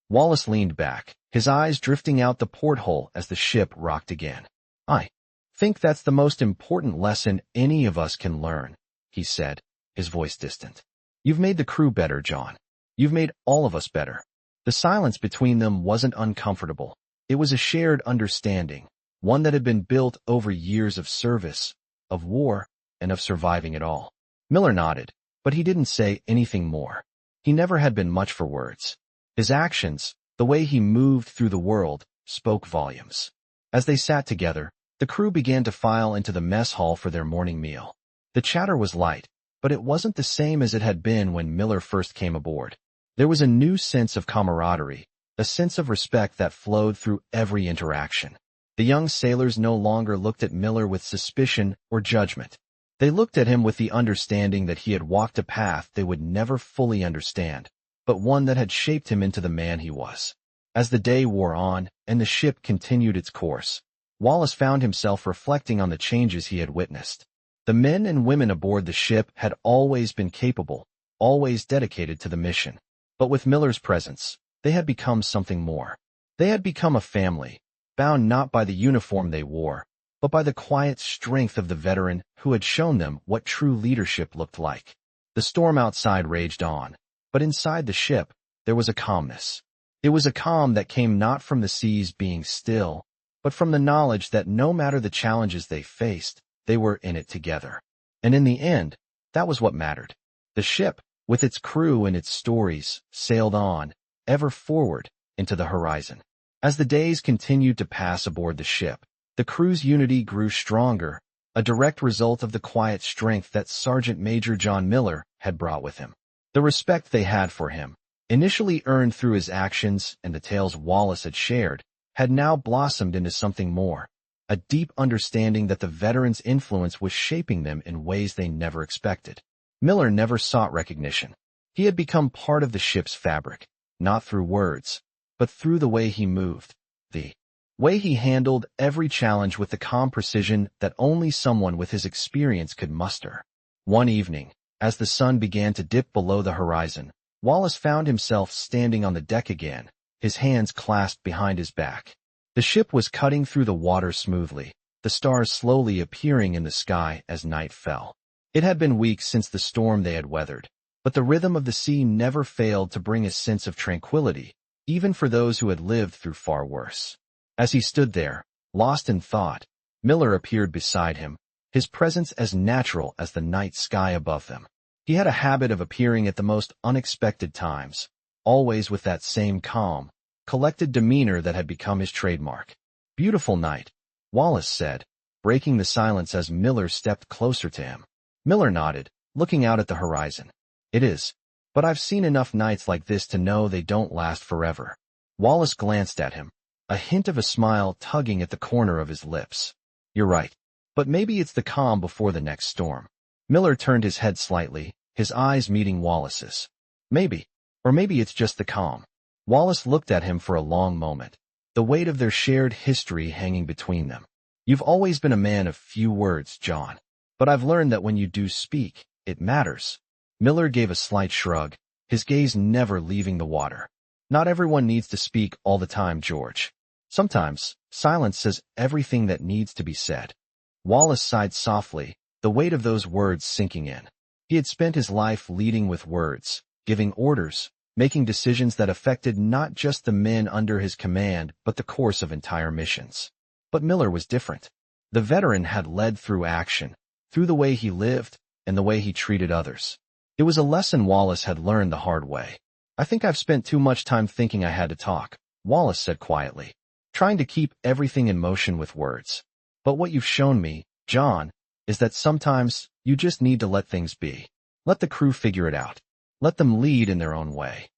Wallace leaned back, his eyes drifting out the porthole as the ship rocked again. I think that's the most important lesson any of us can learn, he said, his voice distant. You've made the crew better, John. You've made all of us better. The silence between them wasn't uncomfortable. It was a shared understanding, one that had been built over years of service, of war, and of surviving it all. Miller nodded, but he didn't say anything more. He never had been much for words. His actions, the way he moved through the world, spoke volumes. As they sat together, the crew began to file into the mess hall for their morning meal. The chatter was light, but it wasn't the same as it had been when Miller first came aboard. There was a new sense of camaraderie, a sense of respect that flowed through every interaction. The young sailors no longer looked at Miller with suspicion or judgment. They looked at him with the understanding that he had walked a path they would never fully understand, but one that had shaped him into the man he was. As the day wore on and the ship continued its course, Wallace found himself reflecting on the changes he had witnessed. The men and women aboard the ship had always been capable, always dedicated to the mission. But with Miller's presence, they had become something more. They had become a family, bound not by the uniform they wore, but by the quiet strength of the veteran who had shown them what true leadership looked like. The storm outside raged on, but inside the ship, there was a calmness. It was a calm that came not from the seas being still, but from the knowledge that no matter the challenges they faced, they were in it together. And in the end, that was what mattered. The ship, with its crew and its stories, sailed on, ever forward, into the horizon. As the days continued to pass aboard the ship, the crew's unity grew stronger, a direct result of the quiet strength that Sergeant Major John Miller had brought with him. The respect they had for him, initially earned through his actions and the tales Wallace had shared, had now blossomed into something more, a deep understanding that the veteran's influence was shaping them in ways they never expected. Miller never sought recognition. He had become part of the ship's fabric, not through words, but through the way he moved, the way he handled every challenge with the calm precision that only someone with his experience could muster. One evening, as the sun began to dip below the horizon, Wallace found himself standing on the deck again, his hands clasped behind his back. The ship was cutting through the water smoothly, the stars slowly appearing in the sky as night fell. It had been weeks since the storm they had weathered, but the rhythm of the sea never failed to bring a sense of tranquility, even for those who had lived through far worse. As he stood there, lost in thought, Miller appeared beside him, his presence as natural as the night sky above them. He had a habit of appearing at the most unexpected times, always with that same calm, collected demeanor that had become his trademark. "Beautiful night," Wallace said, breaking the silence as Miller stepped closer to him. Miller nodded, looking out at the horizon. "It is, but I've seen enough nights like this to know they don't last forever." Wallace glanced at him, a hint of a smile tugging at the corner of his lips. "You're right, but maybe it's the calm before the next storm." Miller turned his head slightly, his eyes meeting Wallace's. "Maybe, or maybe it's just the calm." Wallace looked at him for a long moment, the weight of their shared history hanging between them. "You've always been a man of few words, John. But I've learned that when you do speak, it matters." Miller gave a slight shrug, his gaze never leaving the water. "Not everyone needs to speak all the time, George. Sometimes, silence says everything that needs to be said." Wallace sighed softly, the weight of those words sinking in. He had spent his life leading with words, giving orders, making decisions that affected not just the men under his command but the course of entire missions. But Miller was different. The veteran had led through action, through the way he lived and the way he treated others. It was a lesson Wallace had learned the hard way. "I think I've spent too much time thinking I had to talk," Wallace said quietly, "trying to keep everything in motion with words. But what you've shown me, John, is that sometimes you just need to let things be. Let the crew figure it out. Let them lead in their own way."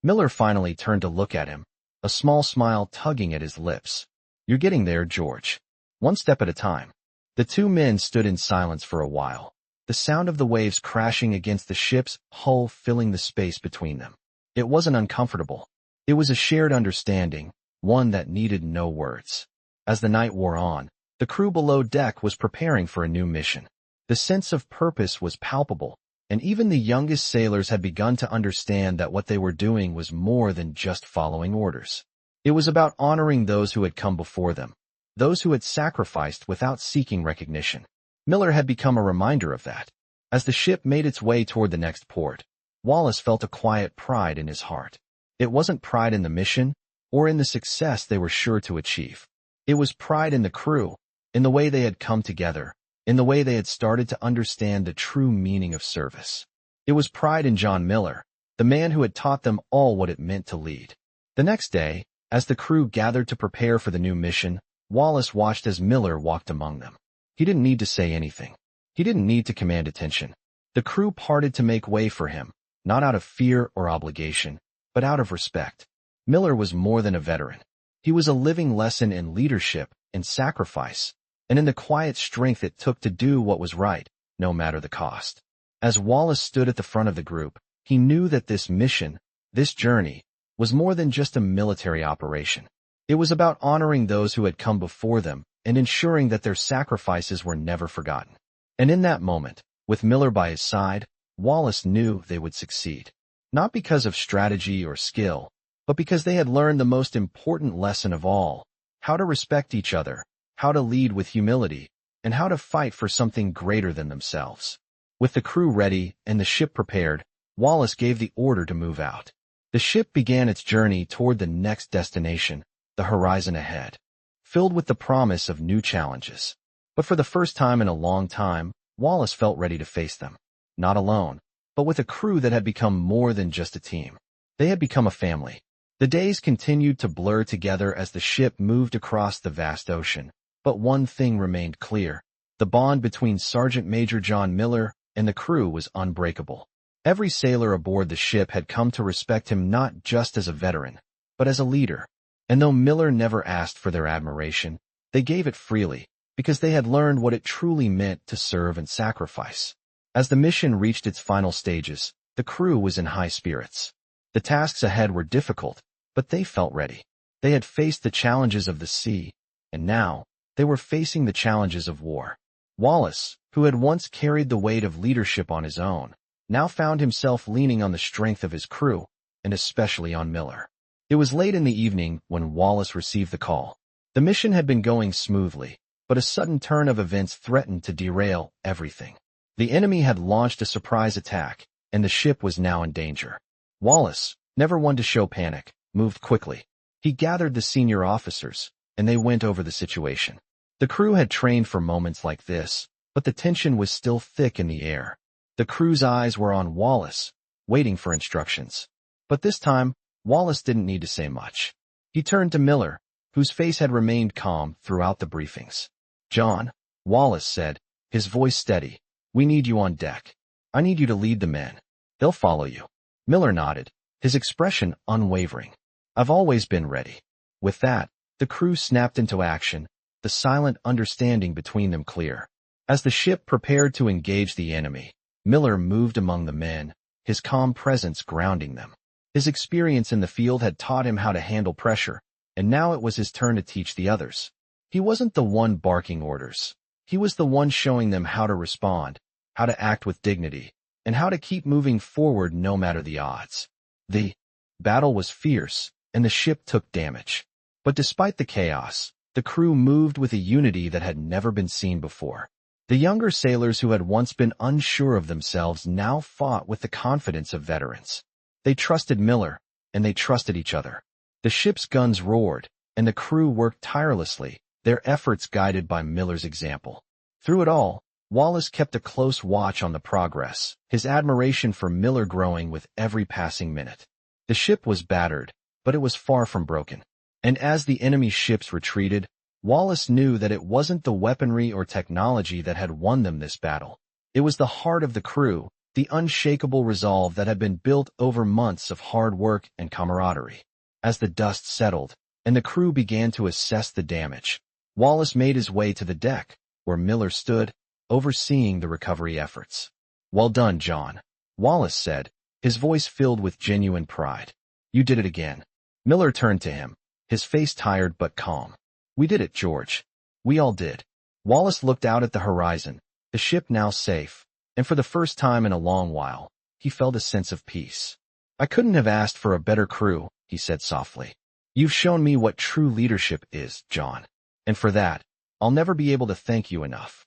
Miller finally turned to look at him, a small smile tugging at his lips. "You're getting there, George. One step at a time." The two men stood in silence for a while, the sound of the waves crashing against the ship's hull filling the space between them. It wasn't uncomfortable. It was a shared understanding, one that needed no words. As the night wore on, the crew below deck was preparing for a new mission. The sense of purpose was palpable, and even the youngest sailors had begun to understand that what they were doing was more than just following orders. It was about honoring those who had come before them, those who had sacrificed without seeking recognition. Miller had become a reminder of that. As the ship made its way toward the next port, Wallace felt a quiet pride in his heart. It wasn't pride in the mission, or in the success they were sure to achieve. It was pride in the crew, in the way they had come together, in the way they had started to understand the true meaning of service. It was pride in John Miller, the man who had taught them all what it meant to lead. The next day, as the crew gathered to prepare for the new mission, Wallace watched as Miller walked among them. He didn't need to say anything. He didn't need to command attention. The crew parted to make way for him, not out of fear or obligation, but out of respect. Miller was more than a veteran. He was a living lesson in leadership, in sacrifice, and in the quiet strength it took to do what was right, no matter the cost. As Wallace stood at the front of the group, he knew that this mission, this journey, was more than just a military operation. It was about honoring those who had come before them and ensuring that their sacrifices were never forgotten. And in that moment, with Miller by his side, Wallace knew they would succeed. Not because of strategy or skill, but because they had learned the most important lesson of all: how to respect each other, how to lead with humility, and how to fight for something greater than themselves. With the crew ready and the ship prepared, Wallace gave the order to move out. The ship began its journey toward the next destination, the horizon ahead, filled with the promise of new challenges. But for the first time in a long time, Wallace felt ready to face them. Not alone, but with a crew that had become more than just a team. They had become a family. The days continued to blur together as the ship moved across the vast ocean. But one thing remained clear: the bond between Sergeant Major John Miller and the crew was unbreakable. Every sailor aboard the ship had come to respect him not just as a veteran, but as a leader. And though Miller never asked for their admiration, they gave it freely, because they had learned what it truly meant to serve and sacrifice. As the mission reached its final stages, the crew was in high spirits. The tasks ahead were difficult, but they felt ready. They had faced the challenges of the sea, and now they were facing the challenges of war. Wallace, who had once carried the weight of leadership on his own, now found himself leaning on the strength of his crew, and especially on Miller. It was late in the evening when Wallace received the call. The mission had been going smoothly, but a sudden turn of events threatened to derail everything. The enemy had launched a surprise attack, and the ship was now in danger. Wallace, never one to show panic, moved quickly. He gathered the senior officers, and they went over the situation. The crew had trained for moments like this, but the tension was still thick in the air. The crew's eyes were on Wallace, waiting for instructions. But this time, Wallace didn't need to say much. He turned to Miller, whose face had remained calm throughout the briefings. "John," Wallace said, his voice steady, "we need you on deck. I need you to lead the men. They'll follow you." Miller nodded, his expression unwavering. "I've always been ready." With that, the crew snapped into action, the silent understanding between them clear. As the ship prepared to engage the enemy, Miller moved among the men, his calm presence grounding them. His experience in the field had taught him how to handle pressure, and now it was his turn to teach the others. He wasn't the one barking orders. He was the one showing them how to respond, how to act with dignity, and how to keep moving forward no matter the odds. The battle was fierce, and the ship took damage. But despite the chaos, the crew moved with a unity that had never been seen before. The younger sailors who had once been unsure of themselves now fought with the confidence of veterans. They trusted Miller, and they trusted each other. The ship's guns roared, and the crew worked tirelessly, their efforts guided by Miller's example. Through it all, Wallace kept a close watch on the progress, his admiration for Miller growing with every passing minute. The ship was battered, but it was far from broken. And as the enemy ships retreated, Wallace knew that it wasn't the weaponry or technology that had won them this battle. It was the heart of the crew, the unshakable resolve that had been built over months of hard work and camaraderie. As the dust settled, and the crew began to assess the damage, Wallace made his way to the deck, where Miller stood, overseeing the recovery efforts. "Well done, John," Wallace said, his voice filled with genuine pride. "You did it again." Miller turned to him, his face tired but calm. "We did it, George. We all did." Wallace looked out at the horizon, the ship now safe, and for the first time in a long while, he felt a sense of peace. "I couldn't have asked for a better crew," he said softly. "You've shown me what true leadership is, John. And for that, I'll never be able to thank you enough."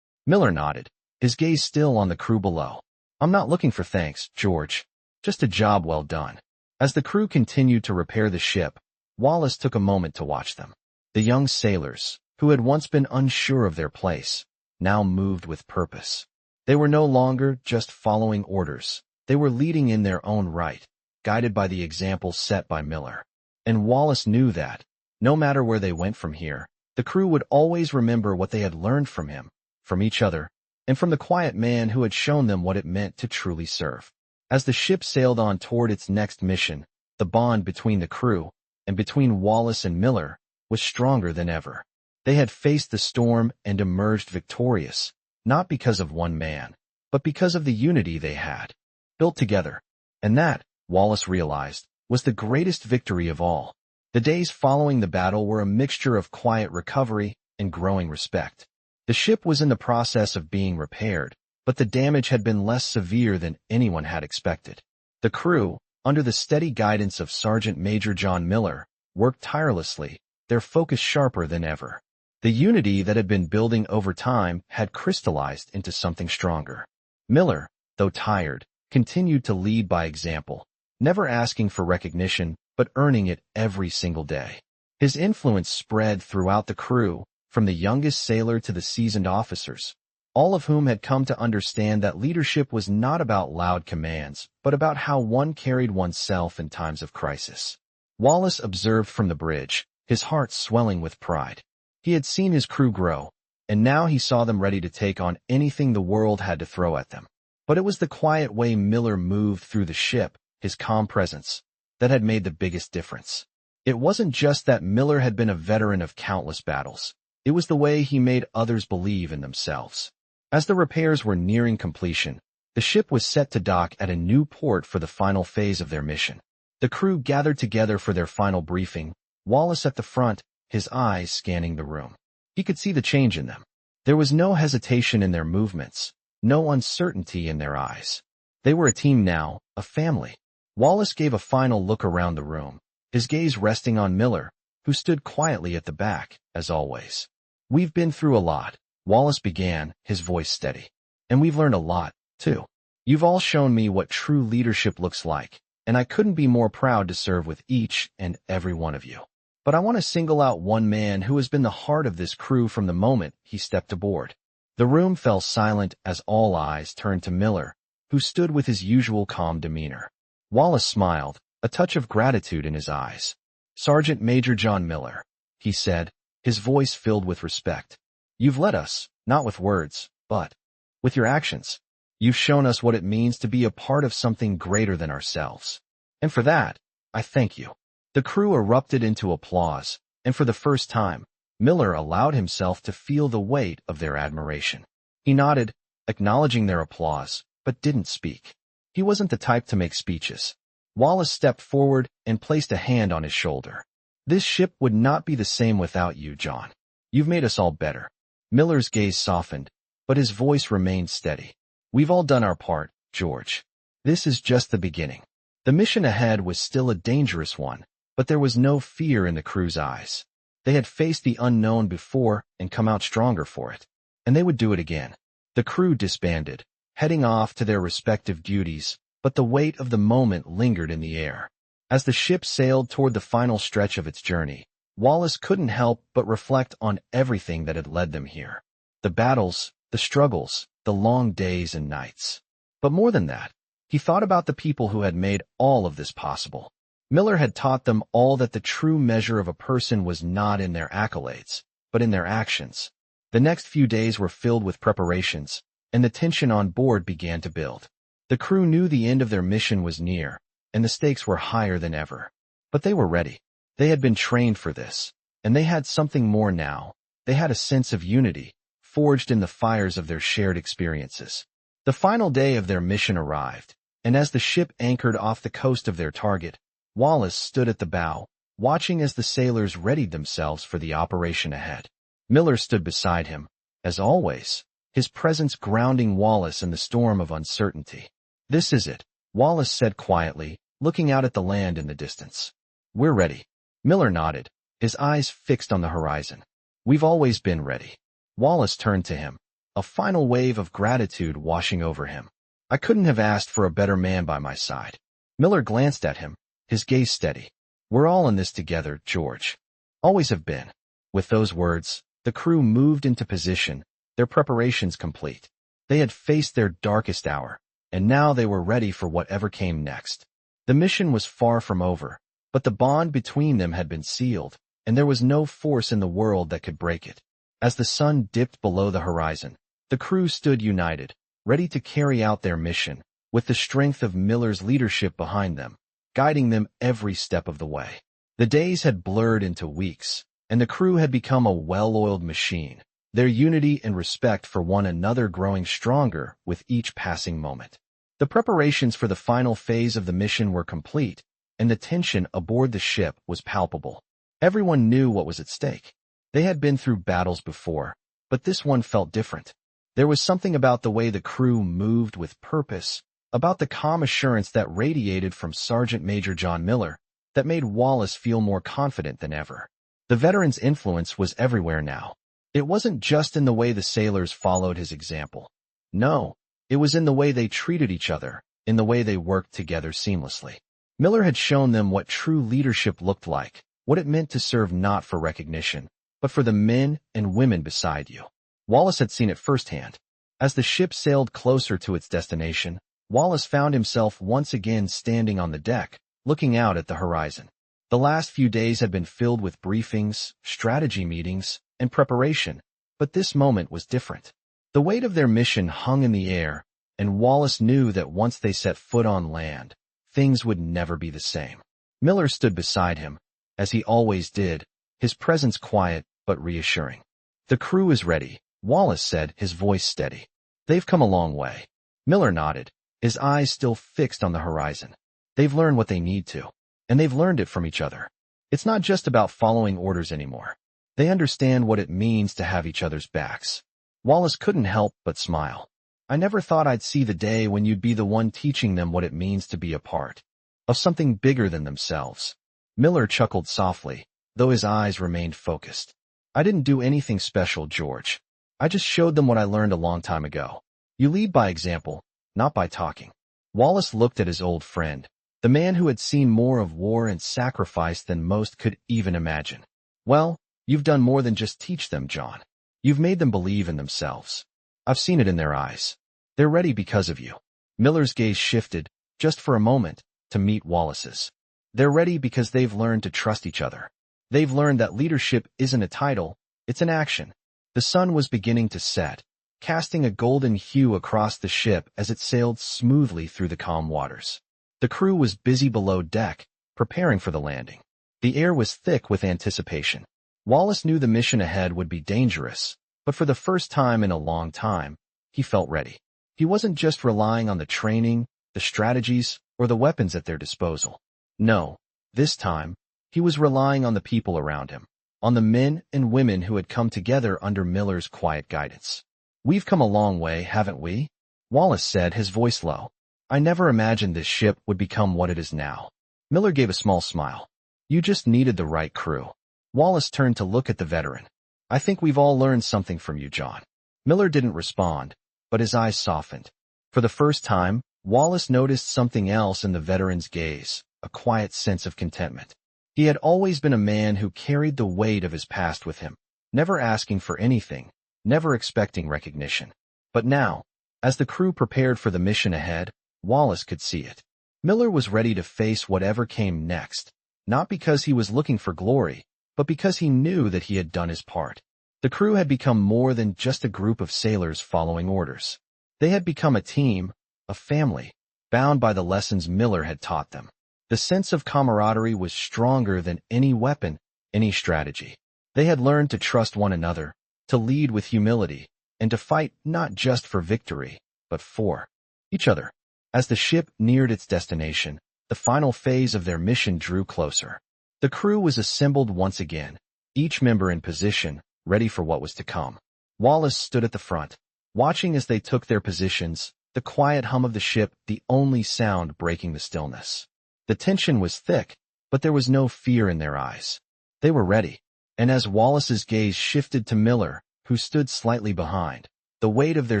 Miller nodded, his gaze still on the crew below. "I'm not looking for thanks, George. Just a job well done." As the crew continued to repair the ship, Wallace took a moment to watch them. The young sailors, who had once been unsure of their place, now moved with purpose. They were no longer just following orders. They were leading in their own right, guided by the example set by Miller. And Wallace knew that, no matter where they went from here, the crew would always remember what they had learned from him, from each other, and from the quiet man who had shown them what it meant to truly serve. As the ship sailed on toward its next mission, the bond between the crew, and between Wallace and Miller, was stronger than ever. They had faced the storm and emerged victorious, not because of one man, but because of the unity they had built together. And that, Wallace realized, was the greatest victory of all. The days following the battle were a mixture of quiet recovery and growing respect. The ship was in the process of being repaired, but the damage had been less severe than anyone had expected. The crew, under the steady guidance of Sergeant Major John Miller, worked tirelessly, their focus sharper than ever. The unity that had been building over time had crystallized into something stronger. Miller, though tired, continued to lead by example, never asking for recognition, but earning it every single day. His influence spread throughout the crew, from the youngest sailor to the seasoned officers, all of whom had come to understand that leadership was not about loud commands, but about how one carried oneself in times of crisis. Wallace observed from the bridge, his heart swelling with pride. He had seen his crew grow, and now he saw them ready to take on anything the world had to throw at them. But it was the quiet way Miller moved through the ship, his calm presence, that had made the biggest difference. It wasn't just that Miller had been a veteran of countless battles. It was the way he made others believe in themselves. As the repairs were nearing completion, the ship was set to dock at a new port for the final phase of their mission. The crew gathered together for their final briefing, Wallace at the front, his eyes scanning the room. He could see the change in them. There was no hesitation in their movements, no uncertainty in their eyes. They were a team now, a family. Wallace gave a final look around the room, his gaze resting on Miller, who stood quietly at the back, as always. "We've been through a lot," Wallace began, his voice steady. "And we've learned a lot, too. You've all shown me what true leadership looks like, and I couldn't be more proud to serve with each and every one of you. But I want to single out one man who has been the heart of this crew from the moment he stepped aboard." The room fell silent as all eyes turned to Miller, who stood with his usual calm demeanor. Wallace smiled, a touch of gratitude in his eyes. "Sergeant Major John Miller," he said, his voice filled with respect. "You've led us, not with words, but with your actions. You've shown us what it means to be a part of something greater than ourselves. And for that, I thank you." The crew erupted into applause, and for the first time, Miller allowed himself to feel the weight of their admiration. He nodded, acknowledging their applause, but didn't speak. He wasn't the type to make speeches. Wallace stepped forward and placed a hand on his shoulder. "This ship would not be the same without you, John. You've made us all better." Miller's gaze softened, but his voice remained steady. "We've all done our part, George. This is just the beginning." The mission ahead was still a dangerous one, but there was no fear in the crew's eyes. They had faced the unknown before and come out stronger for it, and they would do it again. The crew disbanded, heading off to their respective duties, but the weight of the moment lingered in the air. As the ship sailed toward the final stretch of its journey, Wallace couldn't help but reflect on everything that had led them here. The battles, the struggles, the long days and nights. But more than that, he thought about the people who had made all of this possible. Miller had taught them all that the true measure of a person was not in their accolades, but in their actions. The next few days were filled with preparations, and the tension on board began to build. The crew knew the end of their mission was near, and the stakes were higher than ever. But they were ready. They had been trained for this, and they had something more now. They had a sense of unity, forged in the fires of their shared experiences. The final day of their mission arrived, and as the ship anchored off the coast of their target, Wallace stood at the bow, watching as the sailors readied themselves for the operation ahead. Miller stood beside him, as always, his presence grounding Wallace in the storm of uncertainty. "This is it," Wallace said quietly, looking out at the land in the distance. "We're ready." Miller nodded, his eyes fixed on the horizon. "We've always been ready." Wallace turned to him, a final wave of gratitude washing over him. "I couldn't have asked for a better man by my side." Miller glanced at him, his gaze steady. "We're all in this together, George. Always have been." With those words, the crew moved into position, their preparations complete. They had faced their darkest hour, and now they were ready for whatever came next. The mission was far from over, but the bond between them had been sealed, and there was no force in the world that could break it. As the sun dipped below the horizon, the crew stood united, ready to carry out their mission, with the strength of Miller's leadership behind them, guiding them every step of the way. The days had blurred into weeks, and the crew had become a well-oiled machine, their unity and respect for one another growing stronger with each passing moment. The preparations for the final phase of the mission were complete, and the tension aboard the ship was palpable. Everyone knew what was at stake. They had been through battles before, but this one felt different. There was something about the way the crew moved with purpose, about the calm assurance that radiated from Sergeant Major John Miller, that made Wallace feel more confident than ever. The veteran's influence was everywhere now. It wasn't just in the way the sailors followed his example. No, it was in the way they treated each other, in the way they worked together seamlessly. Miller had shown them what true leadership looked like, what it meant to serve not for recognition, but for the men and women beside you. Wallace had seen it firsthand. As the ship sailed closer to its destination, Wallace found himself once again standing on the deck, looking out at the horizon. The last few days had been filled with briefings, strategy meetings, and preparation, but this moment was different. The weight of their mission hung in the air, and Wallace knew that once they set foot on land, things would never be the same. Miller stood beside him, as he always did, his presence quiet but reassuring. "The crew is ready," Wallace said, his voice steady. "They've come a long way." Miller nodded, his eyes still fixed on the horizon. "They've learned what they need to, and they've learned it from each other. It's not just about following orders anymore. They understand what it means to have each other's backs." Wallace couldn't help but smile. "I never thought I'd see the day when you'd be the one teaching them what it means to be a part of something bigger than themselves." Miller chuckled softly, though his eyes remained focused. "I didn't do anything special, George. I just showed them what I learned a long time ago. You lead by example, not by talking." Wallace looked at his old friend, the man who had seen more of war and sacrifice than most could even imagine. "Well, you've done more than just teach them, John. You've made them believe in themselves. I've seen it in their eyes. They're ready because of you." Miller's gaze shifted, just for a moment, to meet Wallace's. "They're ready because they've learned to trust each other. They've learned that leadership isn't a title, it's an action." The sun was beginning to set, casting a golden hue across the ship as it sailed smoothly through the calm waters. The crew was busy below deck, preparing for the landing. The air was thick with anticipation. Wallace knew the mission ahead would be dangerous, but for the first time in a long time, he felt ready. He wasn't just relying on the training, the strategies, or the weapons at their disposal. No, this time, he was relying on the people around him, on the men and women who had come together under Miller's quiet guidance. "We've come a long way, haven't we?" Wallace said, his voice low. "I never imagined this ship would become what it is now." Miller gave a small smile. "You just needed the right crew." Wallace turned to look at the veteran. "I think we've all learned something from you, John." Miller didn't respond, but his eyes softened. For the first time, Wallace noticed something else in the veteran's gaze, a quiet sense of contentment. He had always been a man who carried the weight of his past with him, never asking for anything, never expecting recognition. But now, as the crew prepared for the mission ahead, Wallace could see it. Miller was ready to face whatever came next, not because he was looking for glory, but because he knew that he had done his part. The crew had become more than just a group of sailors following orders. They had become a team, a family, bound by the lessons Miller had taught them. The sense of camaraderie was stronger than any weapon, any strategy. They had learned to trust one another, to lead with humility, and to fight not just for victory, but for each other. As the ship neared its destination, the final phase of their mission drew closer. The crew was assembled once again, each member in position, ready for what was to come. Wallace stood at the front, watching as they took their positions, the quiet hum of the ship the only sound breaking the stillness. The tension was thick, but there was no fear in their eyes. They were ready, and as Wallace's gaze shifted to Miller, who stood slightly behind, the weight of their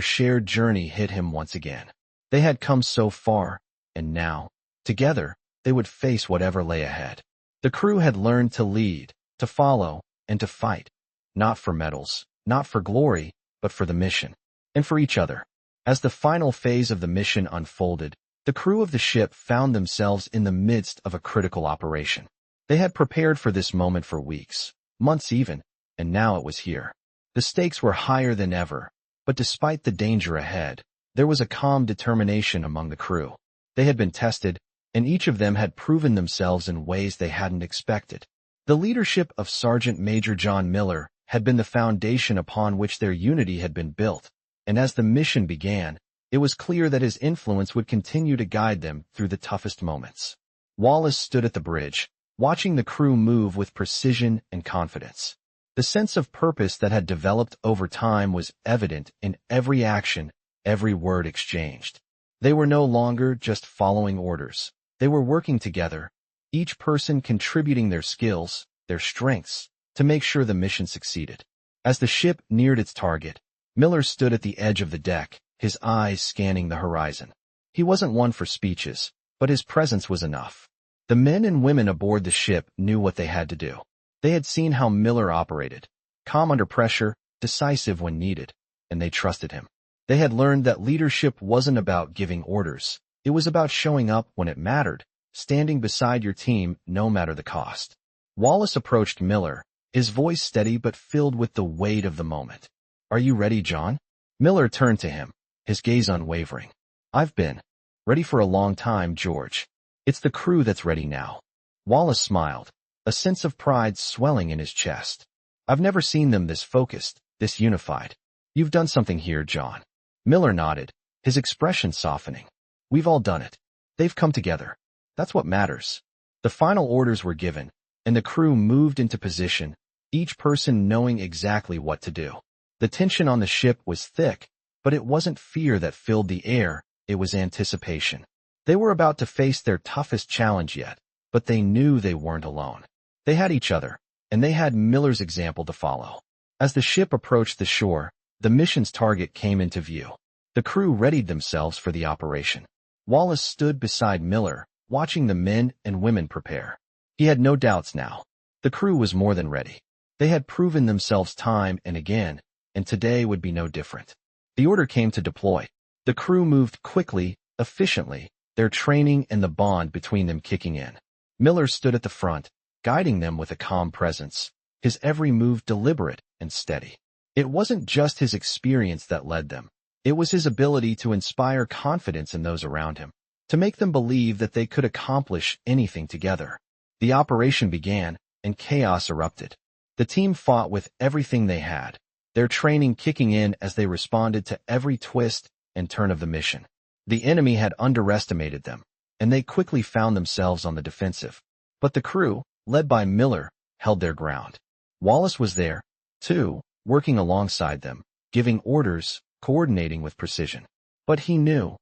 shared journey hit him once again. They had come so far, and now, together, they would face whatever lay ahead. The crew had learned to lead, to follow, and to fight, not for medals, not for glory, but for the mission, and for each other. As the final phase of the mission unfolded, the crew of the ship found themselves in the midst of a critical operation. They had prepared for this moment for weeks, months even, and now it was here. The stakes were higher than ever, but despite the danger ahead, there was a calm determination among the crew. They had been tested, and each of them had proven themselves in ways they hadn't expected. The leadership of Sergeant Major John Miller had been the foundation upon which their unity had been built, and as the mission began, it was clear that his influence would continue to guide them through the toughest moments. Wallace stood at the bridge, watching the crew move with precision and confidence. The sense of purpose that had developed over time was evident in every action, every word exchanged. They were no longer just following orders. They were working together, each person contributing their skills, their strengths, to make sure the mission succeeded. As the ship neared its target, Miller stood at the edge of the deck, his eyes scanning the horizon. He wasn't one for speeches, but his presence was enough. The men and women aboard the ship knew what they had to do. They had seen how Miller operated, calm under pressure, decisive when needed, and they trusted him. They had learned that leadership wasn't about giving orders. It was about showing up when it mattered, standing beside your team no matter the cost. Wallace approached Miller, his voice steady but filled with the weight of the moment. "Are you ready, John?" Miller turned to him, his gaze unwavering. "I've been ready for a long time, George. It's the crew that's ready now." Wallace smiled, a sense of pride swelling in his chest. "I've never seen them this focused, this unified. You've done something here, John." Miller nodded, his expression softening. "We've all done it. They've come together. That's what matters." The final orders were given, and the crew moved into position, each person knowing exactly what to do. The tension on the ship was thick, but it wasn't fear that filled the air, it was anticipation. They were about to face their toughest challenge yet, but they knew they weren't alone. They had each other, and they had Miller's example to follow. As the ship approached the shore, the mission's target came into view. The crew readied themselves for the operation. Wallace stood beside Miller, watching the men and women prepare. He had no doubts now. The crew was more than ready. They had proven themselves time and again, and today would be no different. The order came to deploy. The crew moved quickly, efficiently, their training and the bond between them kicking in. Miller stood at the front, guiding them with a calm presence, his every move deliberate and steady. It wasn't just his experience that led them. It was his ability to inspire confidence in those around him, to make them believe that they could accomplish anything together. The operation began, and chaos erupted. The team fought with everything they had, their training kicking in as they responded to every twist and turn of the mission. The enemy had underestimated them, and they quickly found themselves on the defensive. But the crew, led by Miller, held their ground. Wallace was there, too, working alongside them, giving orders, coordinating with precision. But he knew,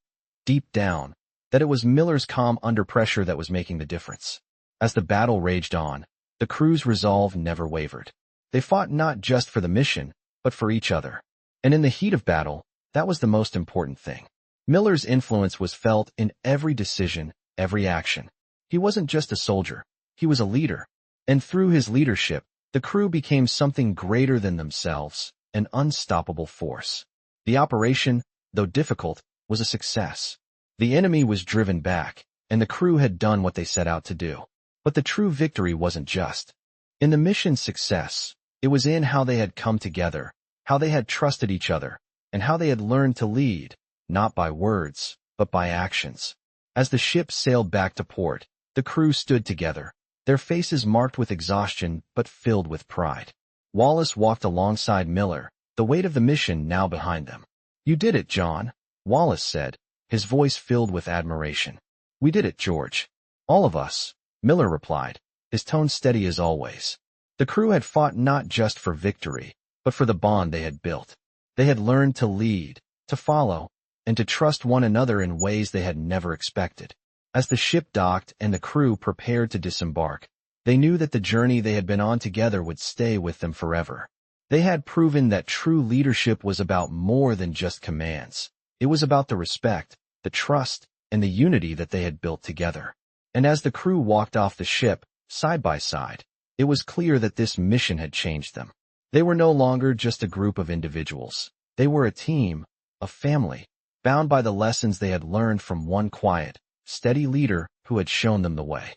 deep down, that it was Miller's calm under pressure that was making the difference. As the battle raged on, the crew's resolve never wavered. They fought not just for the mission, but for each other. And in the heat of battle, that was the most important thing. Miller's influence was felt in every decision, every action. He wasn't just a soldier, he was a leader. And through his leadership, the crew became something greater than themselves, an unstoppable force. The operation, though difficult, was a success. The enemy was driven back, and the crew had done what they set out to do. But the true victory wasn't just in the mission's success. It was in how they had come together, how they had trusted each other, and how they had learned to lead, not by words, but by actions. As the ship sailed back to port, the crew stood together, their faces marked with exhaustion but filled with pride. Wallace walked alongside Miller, the weight of the mission now behind them. "You did it, John," Wallace said, his voice filled with admiration. "We did it, George." "All of us," Miller replied, his tone steady as always. The crew had fought not just for victory, but for the bond they had built. They had learned to lead, to follow, and to trust one another in ways they had never expected. As the ship docked and the crew prepared to disembark, they knew that the journey they had been on together would stay with them forever. They had proven that true leadership was about more than just commands. It was about the respect, the trust, and the unity that they had built together. And as the crew walked off the ship, side by side, it was clear that this mission had changed them. They were no longer just a group of individuals. They were a team, a family, bound by the lessons they had learned from one quiet, steady leader who had shown them the way.